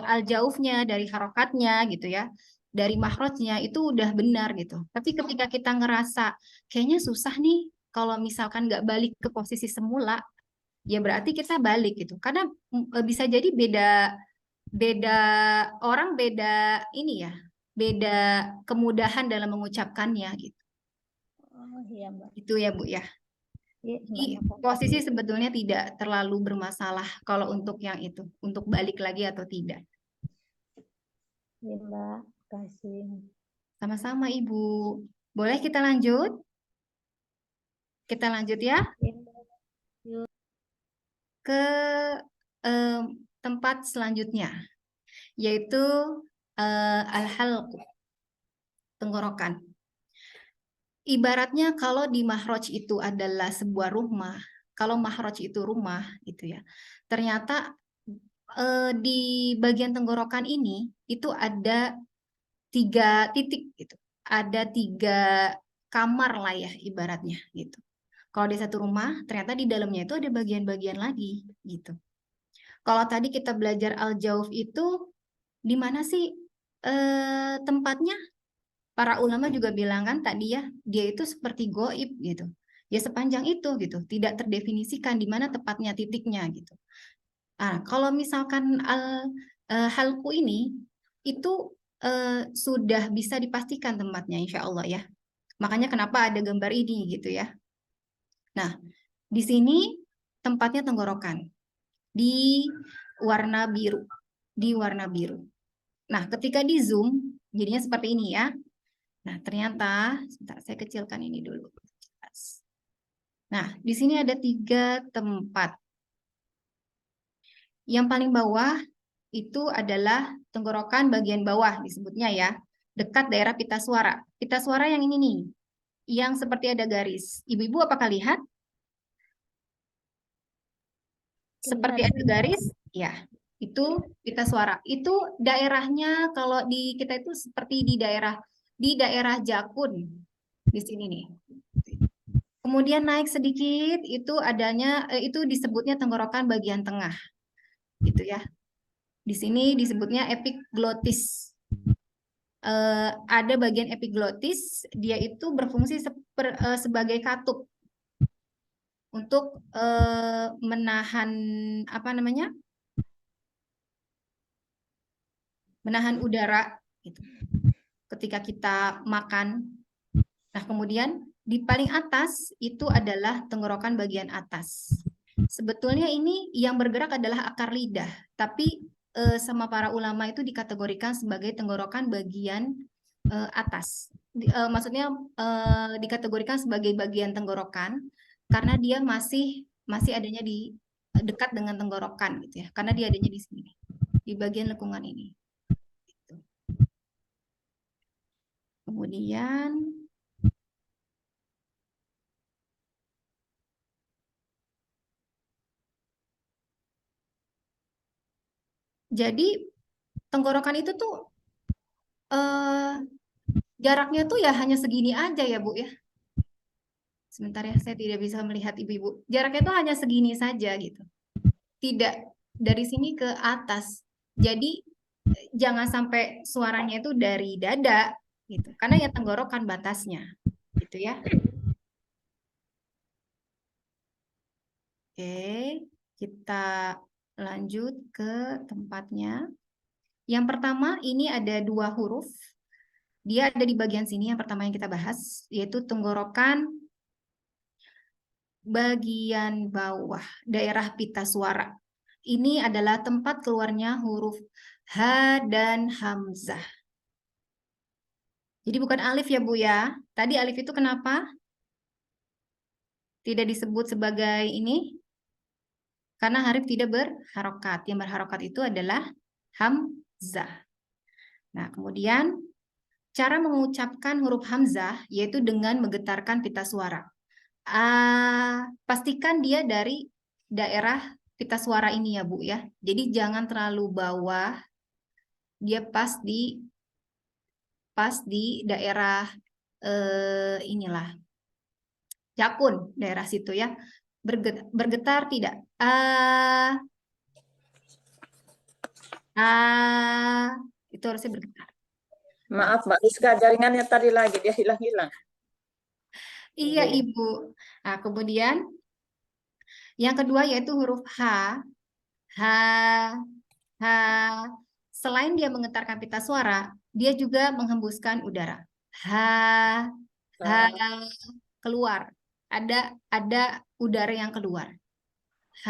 al-jaufnya, dari harokatnya gitu ya, dari mahrojnya itu udah benar gitu. Tapi ketika kita ngerasa kayaknya susah nih kalau misalkan nggak balik ke posisi semula, ya berarti kita balik gitu. Karena bisa jadi beda beda orang beda ini ya, beda kemudahan dalam mengucapkannya gitu. Oh iya, Mbak. Itu ya Bu ya. Iya, Jadi Mbak. posisi sebetulnya tidak terlalu bermasalah kalau untuk yang itu, untuk balik lagi atau tidak. Iya, Mbak. Kasih. Sama-sama Ibu. Boleh kita lanjut? Kita lanjut ya ke tempat selanjutnya, yaitu al-halq, tenggorokan. Ibaratnya kalau di mahroj itu adalah sebuah rumah, kalau mahroj itu rumah gitu ya, ternyata di bagian tenggorokan ini itu ada 3 titik gitu, ada 3 kamar lah ya ibaratnya gitu. Kalau di satu rumah ternyata di dalamnya itu ada bagian-bagian lagi gitu. Kalau tadi kita belajar al-jauf itu di mana sih tempatnya? Para ulama juga bilang kan tadi ya, dia itu seperti goib gitu. Ya sepanjang itu gitu, tidak terdefinisikan di mana tepatnya titiknya gitu. Nah, kalau misalkan halku ini itu sudah bisa dipastikan tempatnya insya Allah ya. Makanya kenapa ada gambar ini gitu ya. Nah, di sini tempatnya tenggorokan di warna biru, di warna biru. Nah, ketika di zoom jadinya seperti ini ya. Nah, ternyata, sebentar, saya kecilkan ini dulu. Nah, di sini ada 3 tempat. Yang paling bawah itu adalah tenggorokan bagian bawah disebutnya ya, dekat daerah pita suara. Pita suara yang ini nih, yang seperti ada garis. Ibu-ibu apakah lihat? Seperti ada garis? Ya, itu pita suara. Itu daerahnya kalau di kita itu seperti di daerah Jakun di sini nih. Kemudian naik sedikit itu itu disebutnya tenggorokan bagian tengah. Gitu ya. Di sini disebutnya epiglotis. Ada bagian epiglotis, dia itu berfungsi sebagai katup untuk menahan apa namanya? Menahan udara gitu. Ketika kita makan. Nah, kemudian di paling atas itu adalah tenggorokan bagian atas. Sebetulnya ini yang bergerak adalah akar lidah, tapi sama para ulama itu dikategorikan sebagai tenggorokan bagian atas. Maksudnya dikategorikan sebagai bagian tenggorokan karena dia masih adanya di dekat dengan tenggorokan gitu ya. Karena dia adanya di sini, di bagian lengkungan ini. Gitu. Kemudian jadi tenggorokan itu tuh jaraknya tuh ya hanya segini aja ya Bu ya. Sebentar ya, saya tidak bisa melihat ibu-ibu. Jaraknya tuh hanya segini saja gitu. Tidak dari sini ke atas. Jadi jangan sampai suaranya itu dari dada gitu. Karena ya tenggorokan batasnya gitu ya. Oke, kita lanjut ke tempatnya. Yang pertama ini ada 2 huruf. Dia ada di bagian sini yang pertama yang kita bahas, yaitu tenggorokan bagian bawah, daerah pita suara. Ini adalah tempat keluarnya huruf H dan Hamzah. Jadi bukan alif ya Bu ya. Tadi alif itu kenapa tidak disebut sebagai ini? Karena harif tidak berharokat. Yang berharokat itu adalah Hamzah. Nah, kemudian cara mengucapkan huruf Hamzah yaitu dengan menggetarkan pita suara. Pastikan dia dari daerah pita suara ini ya Bu ya. Jadi jangan terlalu bawah. Dia pas di daerah inilah Jakun, daerah situ ya. Bergetar tidak. Itu harusnya bergetar. Maaf Mbak Rizka, jaringannya tadi lagi dia hilang-hilang. Iya Ibu. Nah, kemudian yang kedua yaitu huruf H. H. Selain dia menggetarkan pita suara, dia juga menghembuskan udara. H. Keluar. Ada udara yang keluar. H.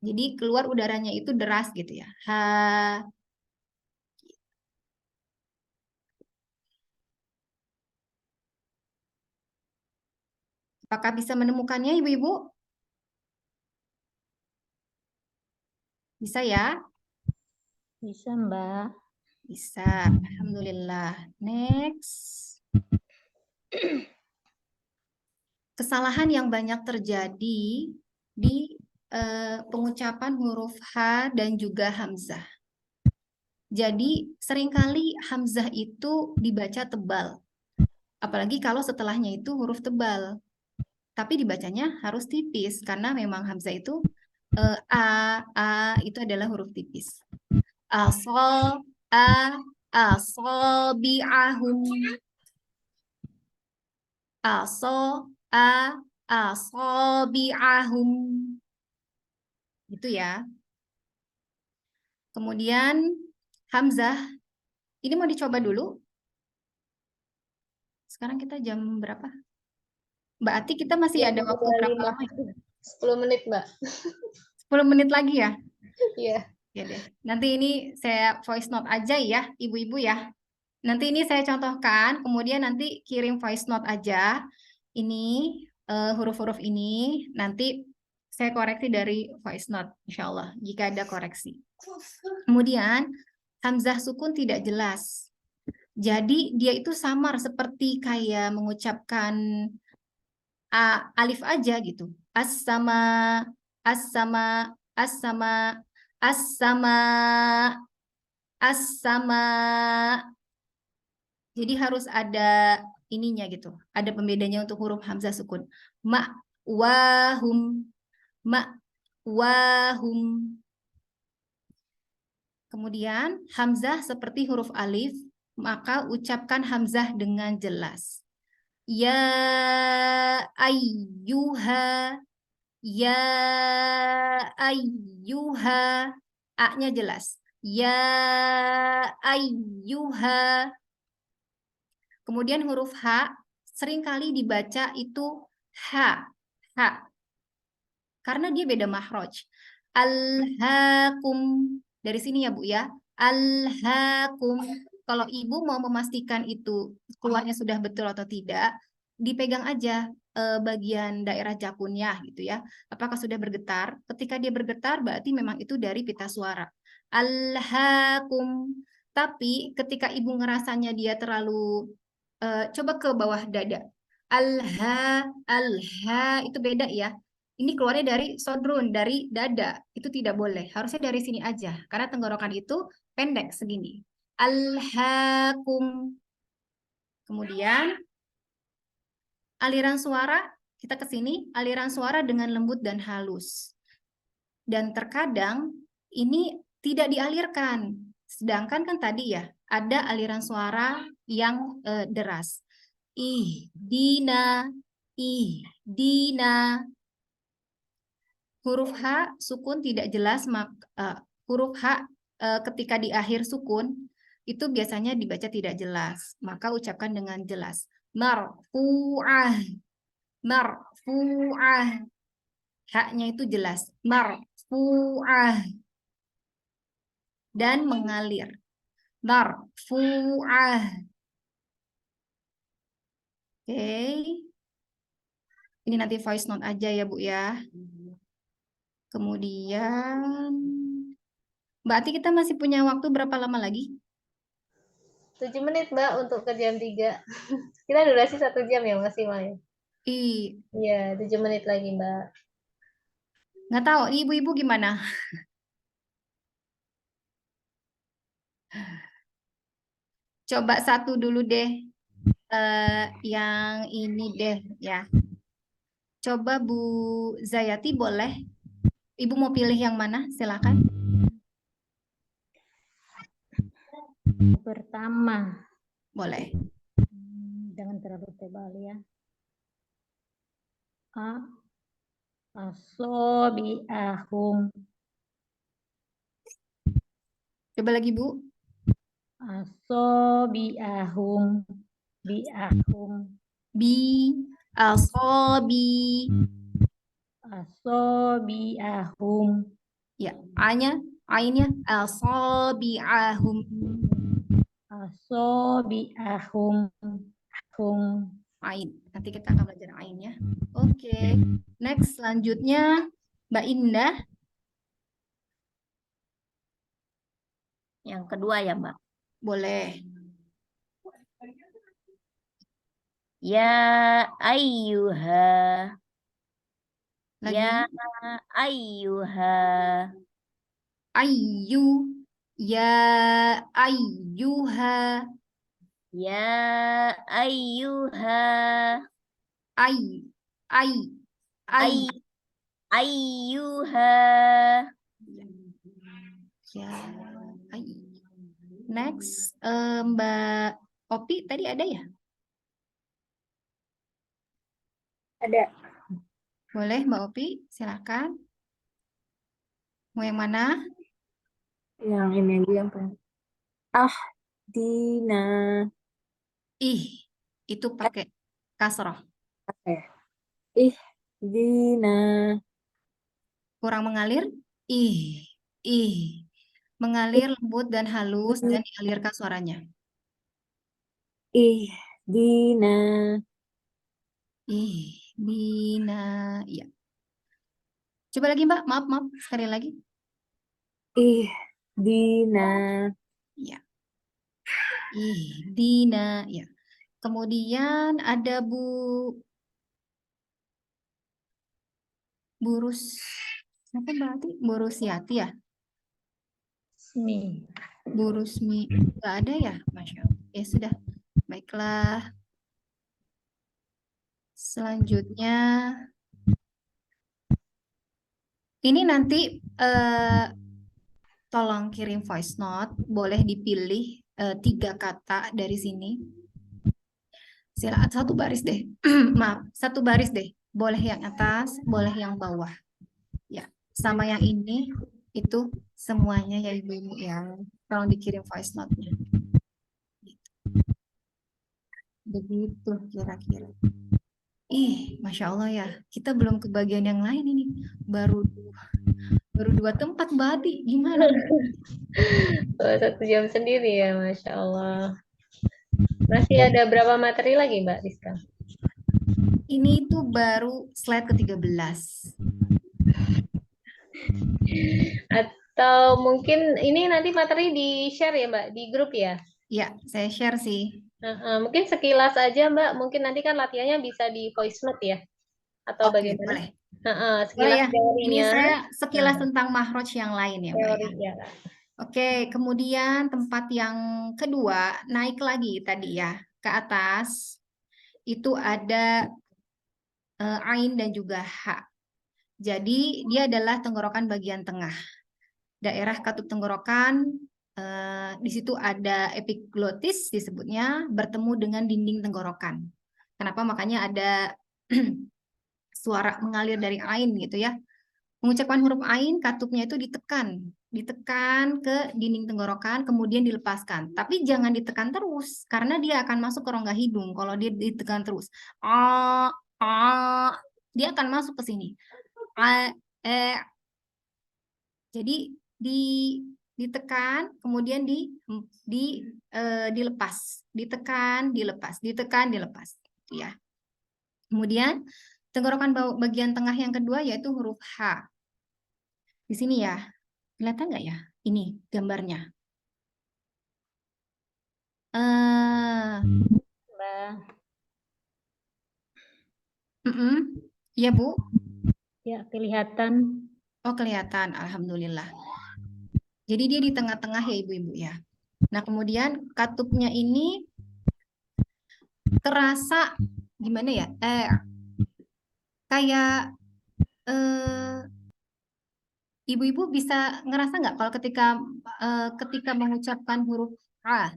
Jadi keluar udaranya itu deras gitu ya. H. Apakah bisa menemukannya Ibu-ibu? Bisa ya? Bisa, Mbak. Bisa. Alhamdulillah. Next. Kesalahan yang banyak terjadi di pengucapan huruf H dan juga Hamzah. Jadi seringkali Hamzah itu dibaca tebal. Apalagi kalau setelahnya itu huruf tebal. Tapi dibacanya harus tipis karena memang Hamzah itu A itu adalah huruf tipis. Asabi'ahum. Asabi'ahum. Gitu ya. Kemudian Hamzah. Ini mau dicoba dulu. Sekarang kita jam berapa? Mbak Ati, kita masih ada waktu berapa lama? 10 menit, Mbak. 10 menit lagi ya? Iya. Ya deh. Nanti ini saya voice note aja ya, ibu-ibu ya. Nanti ini saya contohkan, kemudian nanti kirim voice note aja. Ini huruf-huruf ini, nanti saya koreksi dari voice note, insya Allah, jika ada koreksi. Kemudian, Hamzah sukun tidak jelas. Jadi, dia itu samar seperti kayak mengucapkan alif aja gitu. As-sama, As-sama, as-sama, as-sama. Jadi harus ada ininya gitu. Ada pembedanya untuk huruf hamzah sukun. Ma, wahum, ma, wahum. Kemudian hamzah seperti huruf alif, maka ucapkan hamzah dengan jelas. Ya ayyuha, ya ayyuha. A-nya jelas. Ya ayyuha. Kemudian huruf H seringkali dibaca itu H. H. Karena dia beda mahroj. Alhaakum. Dari sini ya Bu ya. Alhaakum. Kalau Ibu mau memastikan itu keluarnya sudah betul atau tidak, dipegang aja bagian daerah jakunnya gitu ya. Apakah sudah bergetar? Ketika dia bergetar berarti memang itu dari pita suara. Alhaakum. Tapi ketika Ibu ngerasanya dia terlalu coba ke bawah dada. Alha itu beda ya. Ini keluarnya dari sodrun, dari dada. Itu tidak boleh. Harusnya dari sini aja. Karena tenggorokan itu pendek segini. Alhaakum. Kemudian aliran suara, kita ke sini, aliran suara dengan lembut dan halus. Dan terkadang ini tidak dialirkan. Sedangkan kan tadi ya, ada aliran suara yang deras. Dina, dina. Huruf H sukun tidak jelas, huruf H ketika di akhir sukun itu biasanya dibaca tidak jelas, maka ucapkan dengan jelas. Marfu'ah, marfu'ah. H-nya itu jelas, marfu'ah. Dan mengalir. Marfu'ah. Oke. Ini nanti voice note aja ya Bu ya. Kemudian, Mbak Ati, kita masih punya waktu berapa lama lagi? 7 menit Mbak untuk ke jam 3. Kita durasi 1 jam ya maksimal ya? Iya, 7 menit lagi Mbak. Nggak tahu, ibu-ibu gimana? Coba satu dulu deh. Yang ini deh ya. Coba Bu Zayati boleh? Ibu mau pilih yang mana? Silakan. Pertama. Boleh. Jangan terlalu tebal ya. Asobiahum. Coba lagi Bu. Asobiahum. Biahum. Asobi. Asobiahum. Ya, A-nya, A-nya asobiahum. Asobiahum. Ain. Nanti kita akan belajar ainnya. Oke. Next, selanjutnya Mbak Indah. Yang kedua ya, Mbak. Boleh. Ya ayyuha. Lagi. Ya ayyuha. Ayyu. Ya ayyuha. Ya ayyuha. Ay. Ayyuha. Ya. Ay. Next, Mbak Opi tadi ada ya? Ada. Boleh Mbak Opi, silakan. Mau yang mana? Yang ini aja yang paling. Dina. Itu pakai kasroh. Dina. Kurang mengalir? Mengalir lembut dan halus dan dialirkan suaranya. Dina. Dina. Ya. Coba lagi Mbak, maaf sekali lagi. Dina. Ya. Dina. Ya. Kemudian ada Bu Apa berarti Bu Rusiati ya? Smi. Bu Rusmi nggak ada ya, Masya Allah. Ya sudah, baiklah. Selanjutnya, ini nanti tolong kirim voice note, boleh dipilih 3 kata dari sini. Silakan satu baris deh, maaf, satu baris deh. Boleh yang atas, boleh yang bawah. Ya, sama yang ini itu semuanya ya ibu-ibu ya. Tolong dikirim voice note-nya. Begitu kira-kira. Ih, Masya Allah ya, kita belum ke bagian yang lain ini. Baru 2 tempat Mbak Ati, gimana? Oh, 1 jam sendiri ya, Masya Allah. Masih ada berapa materi lagi, Mbak Rizka? Ini tuh baru slide ke-13. Atau mungkin ini nanti materi di-share ya, Mbak, di grup ya? Ya, saya share sih. Mungkin sekilas aja, Mbak. Mungkin nanti kan latihannya bisa di voice note ya? Atau Oke, bagaimana? boleh. Heeh, Boleh sekilas ya. Ini teorinya. saya sekilas Nah, tentang mahroj yang lain ya, Mbak ya. teori ya. Oke, kemudian tempat yang kedua, naik lagi tadi ya, ke atas. Itu ada ain dan juga ha. Jadi, dia adalah tenggorokan bagian tengah. Daerah katup tenggorokan, di situ ada epiglotis disebutnya, bertemu dengan dinding tenggorokan. Kenapa? Makanya ada suara mengalir dari ain gitu ya. Mengucapkan huruf ain, katupnya itu ditekan ke dinding tenggorokan, kemudian dilepaskan. Tapi jangan ditekan terus, karena dia akan masuk ke rongga hidung kalau dia ditekan terus. Dia akan masuk ke sini. Jadi ditekan, kemudian dilepas, ditekan, dilepas, ya. Kemudian tenggorokan bagian tengah yang kedua yaitu huruf H. Di sini ya, kelihatan nggak ya? Ini gambarnya. Iya Bu. Ya, kelihatan. Oh kelihatan, alhamdulillah. Jadi dia di tengah-tengah ya ibu-ibu ya. Nah kemudian katupnya ini terasa gimana ya? Kayak ibu-ibu bisa ngerasa nggak kalau ketika mengucapkan huruf a,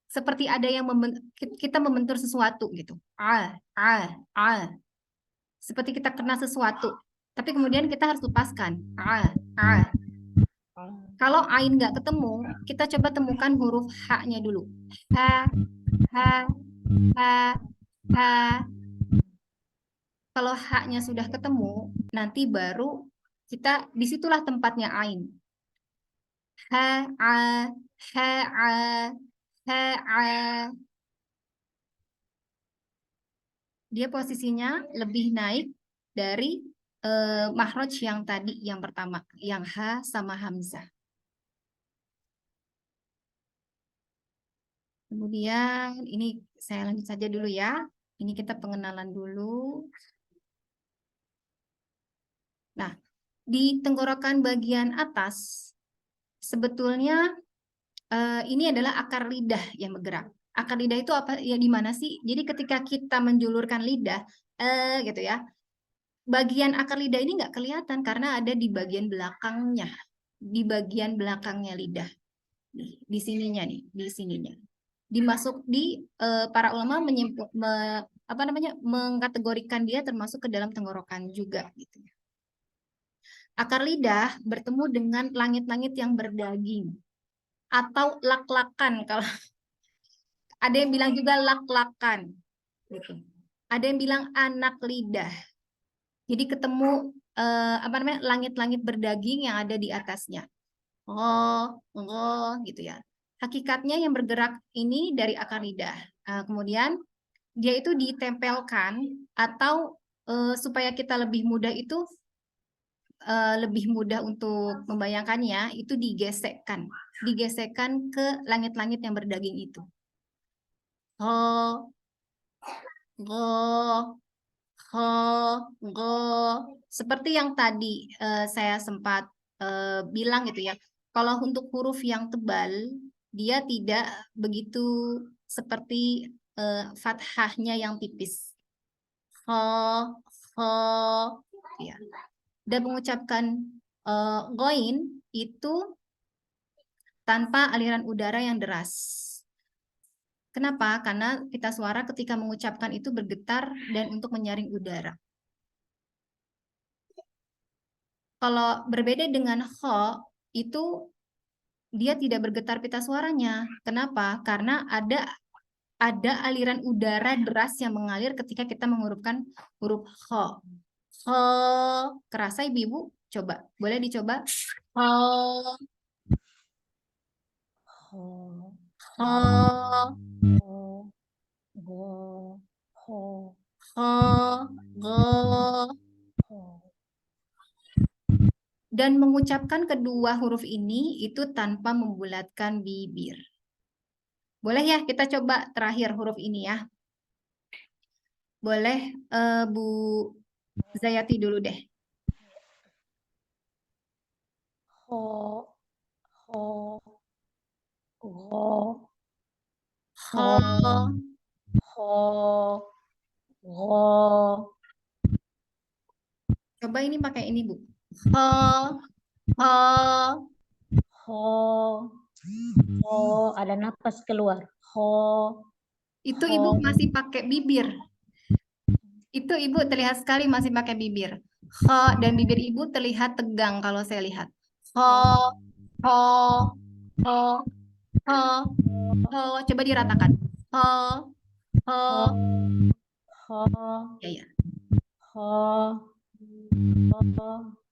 seperti ada yang kita membentur sesuatu gitu. Seperti kita kena sesuatu. Tapi kemudian kita harus lepaskan. Kalau ain nggak ketemu, kita coba temukan huruf H-nya dulu. H. Kalau H-nya sudah ketemu, nanti baru kita, disitulah tempatnya ain. Dia posisinya lebih naik dari mahroj yang tadi, yang pertama, yang H sama Hamzah. Kemudian ini saya lanjut saja dulu ya. Ini kita pengenalan dulu. Nah, di tenggorokan bagian atas, sebetulnya ini adalah akar lidah yang bergerak. Akar lidah itu apa ya, di mana sih? Jadi ketika kita menjulurkan lidah, gitu ya, bagian akar lidah ini nggak kelihatan karena ada di bagian belakangnya, di bagian belakangnya lidah, di sininya nih, di sininya. Dimasuk di para ulama mengkategorikan dia termasuk ke dalam tenggorokan juga gitu. Akar lidah bertemu dengan langit-langit yang berdaging atau lak-lakan, kalau ada yang bilang juga lak-lakan gitu. Ada yang bilang anak lidah. Jadi ketemu langit-langit berdaging yang ada di atasnya. Oh gitu ya. Hakikatnya yang bergerak ini dari akar lidah. Kemudian dia itu ditempelkan atau supaya kita lebih mudah untuk membayangkannya, itu digesekkan ke langit-langit yang berdaging itu. ho, go. Seperti yang tadi saya sempat bilang gitu ya. Kalau untuk huruf yang tebal, dia tidak begitu seperti fathahnya yang tipis. Ho, ho, ya. Dan mengucapkan goin itu tanpa aliran udara yang deras. Kenapa? Karena pita suara ketika mengucapkan itu bergetar dan untuk menyaring udara. Kalau berbeda dengan ho, itu dia tidak bergetar pita suaranya. Kenapa? Karena ada aliran udara deras yang mengalir ketika kita mengurupkan huruf ho. Ho, kerasa ibu-ibu? Coba, boleh dicoba. Ho, Ho, ho, ho, go, ho, ho, go. ho. Dan mengucapkan kedua huruf ini itu tanpa membulatkan bibir. Boleh ya kita coba terakhir huruf ini ya. Boleh Bu Zayati dulu deh. Ho, ho, go, Ho, ho, go. coba ini pakai ini Bu. Ho, ho, Ho, ho, ada napas keluar. Ho, itu ho. Ibu masih pakai bibir. Itu Ibu terlihat sekali masih pakai bibir. Ho dan bibir Ibu terlihat tegang kalau saya lihat. Ho, ho, ho, ho, ho. Coba diratakan. Ho, ho. Ho, Ya, ya. ho, ho,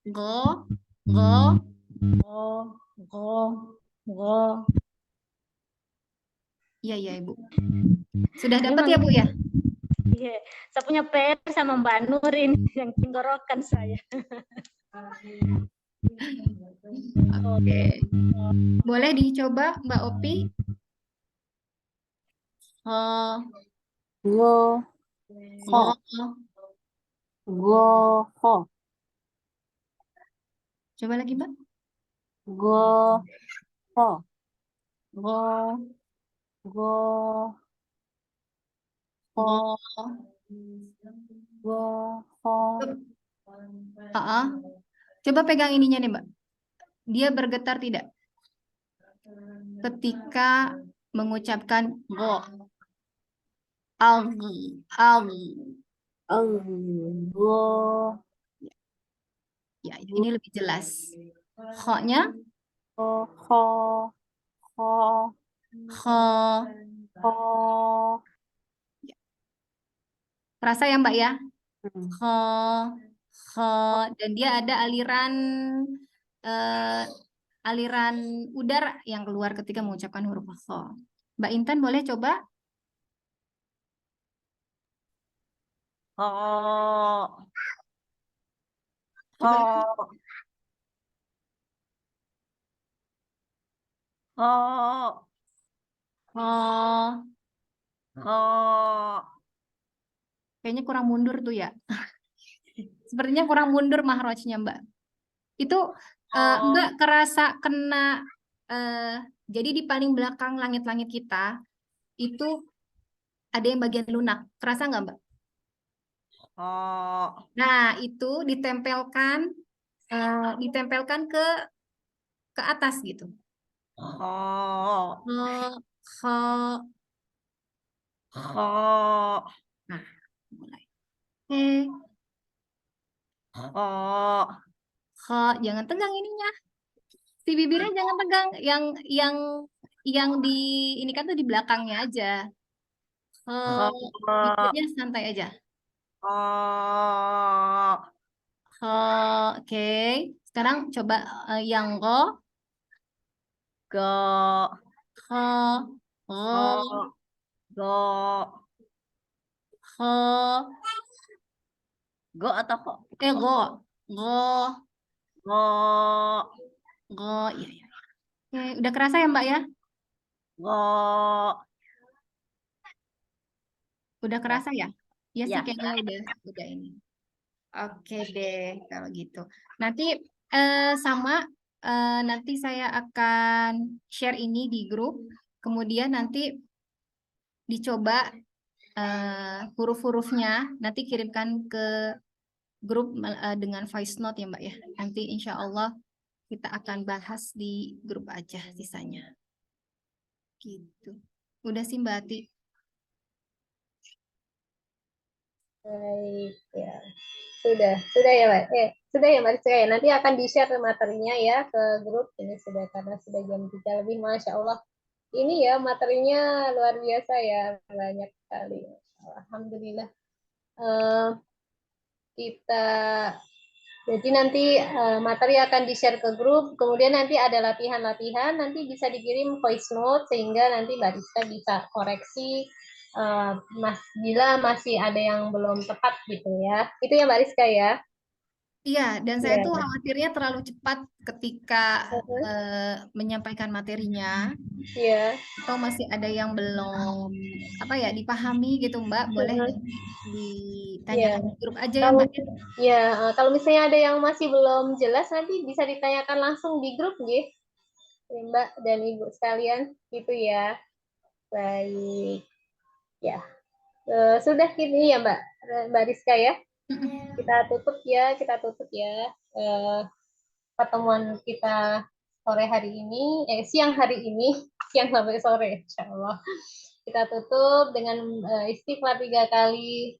Go, go. go, go, go. Iya, iya Ibu. Sudah dapat Memang ya Bu ya? iya, saya punya PR sama Mbak Nur ini yang tenggorokan saya. Oke. Boleh dicoba Mbak Opi? Ho, Go, go, go, ho, coba lagi Mbak. go, ho, Go, go, ho, go. go, ho. Coba pegang ininya nih Mbak. Dia bergetar tidak? Ketika mengucapkan go. Al, al. Go, Ya, ini lebih jelas. Ho-nya, ho, ho, ho, ho. ho. Terasa ya Mbak ya? Hmm. Ho, ho. Dan dia ada aliran aliran udara yang keluar ketika mengucapkan huruf ho. Mbak Intan boleh coba? Ho, Coba ho, lagi. ho, Ho. ho. Kayaknya kurang mundur tuh ya. Sepertinya kurang mundur mahrojnya Mbak. Itu Mbak kerasa kena jadi di paling belakang langit-langit kita itu ada yang bagian lunak. Kerasa nggak Mbak? Ho, Nah, itu ditempelkan ke atas gitu. ho, Ho, ho. ho, Nah, mulai. Oke. ho. Ho, jangan tegang ininya. Si bibirnya jangan tegang. Yang di ini kan tuh di belakangnya aja. Ho, bibirnya santai aja. Ho, Ho, oke. Sekarang coba yang go. go, Ho, go, go, go, ho. go atau ho? Go, go, Go, go. Iya, iya. Oke, udah kerasa ya Mbak ya? go. Udah kerasa ya? Ya sih Ya. kayaknya udah ini. Oke deh kalau gitu. Nanti sama nanti saya akan share ini di grup. Kemudian nanti dicoba huruf-hurufnya. Nanti kirimkan ke grup dengan voice note ya Mbak ya. Nanti insya Allah kita akan bahas di grup aja sisanya. Gitu. Udah sih Mbak Ati. Baik, ya. Sudah ya, Mbak. Sudah ya, Mbak Rizka ya. Nanti akan di-share materinya ya ke grup. Ini sudah karena sudah jam 3 lebih, Masya Allah. Ini ya materinya luar biasa ya, banyak sekali. Alhamdulillah. Eh, kita jadi nanti materi akan di-share ke grup, kemudian nanti ada latihan-latihan, nanti bisa dikirim voice note sehingga nanti Mbak Rizka bisa koreksi bila masih ada yang belum tepat gitu ya. Itu ya Mbak Rizka ya. Iya, dan saya Ya. tuh khawatirnya terlalu cepat ketika menyampaikan materinya, Iya. atau masih ada yang belum dipahami gitu Mbak. Boleh nanti ditanyakan di grup aja ya Kalau Mbak. kalau misalnya ada yang masih belum jelas nanti bisa ditanyakan langsung di grup nggih. Ya, Mbak dan Ibu sekalian gitu ya. Baik. Ya. Sudah gini ya Mbak Rizka ya. Kita tutup ya. Pertemuan kita sore hari ini, siang hari ini, siang sampai sore, insya Allah. Kita tutup dengan istighfar 3 kali.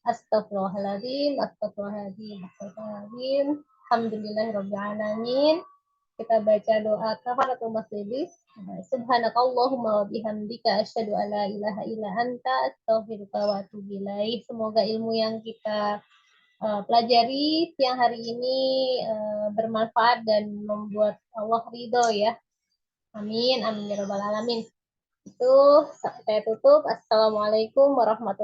Astagfirullahaladzim, astagfirullahaladzim, astagfirullahaladzim. Alhamdulillahirrahmanirrahim. Kita baca doa kafaratul majelis. Subhanakallahumma wa bihamdika asyhadu an la ilaha illa anta astaghfiruka wa atubu ilaik. Semoga ilmu yang kita pelajari siang hari ini bermanfaat dan membuat Allah ridho ya. Amin, amin ya rabbal alamin. Itu saya tutup. Assalamualaikum warahmatullahi wabarakatuh.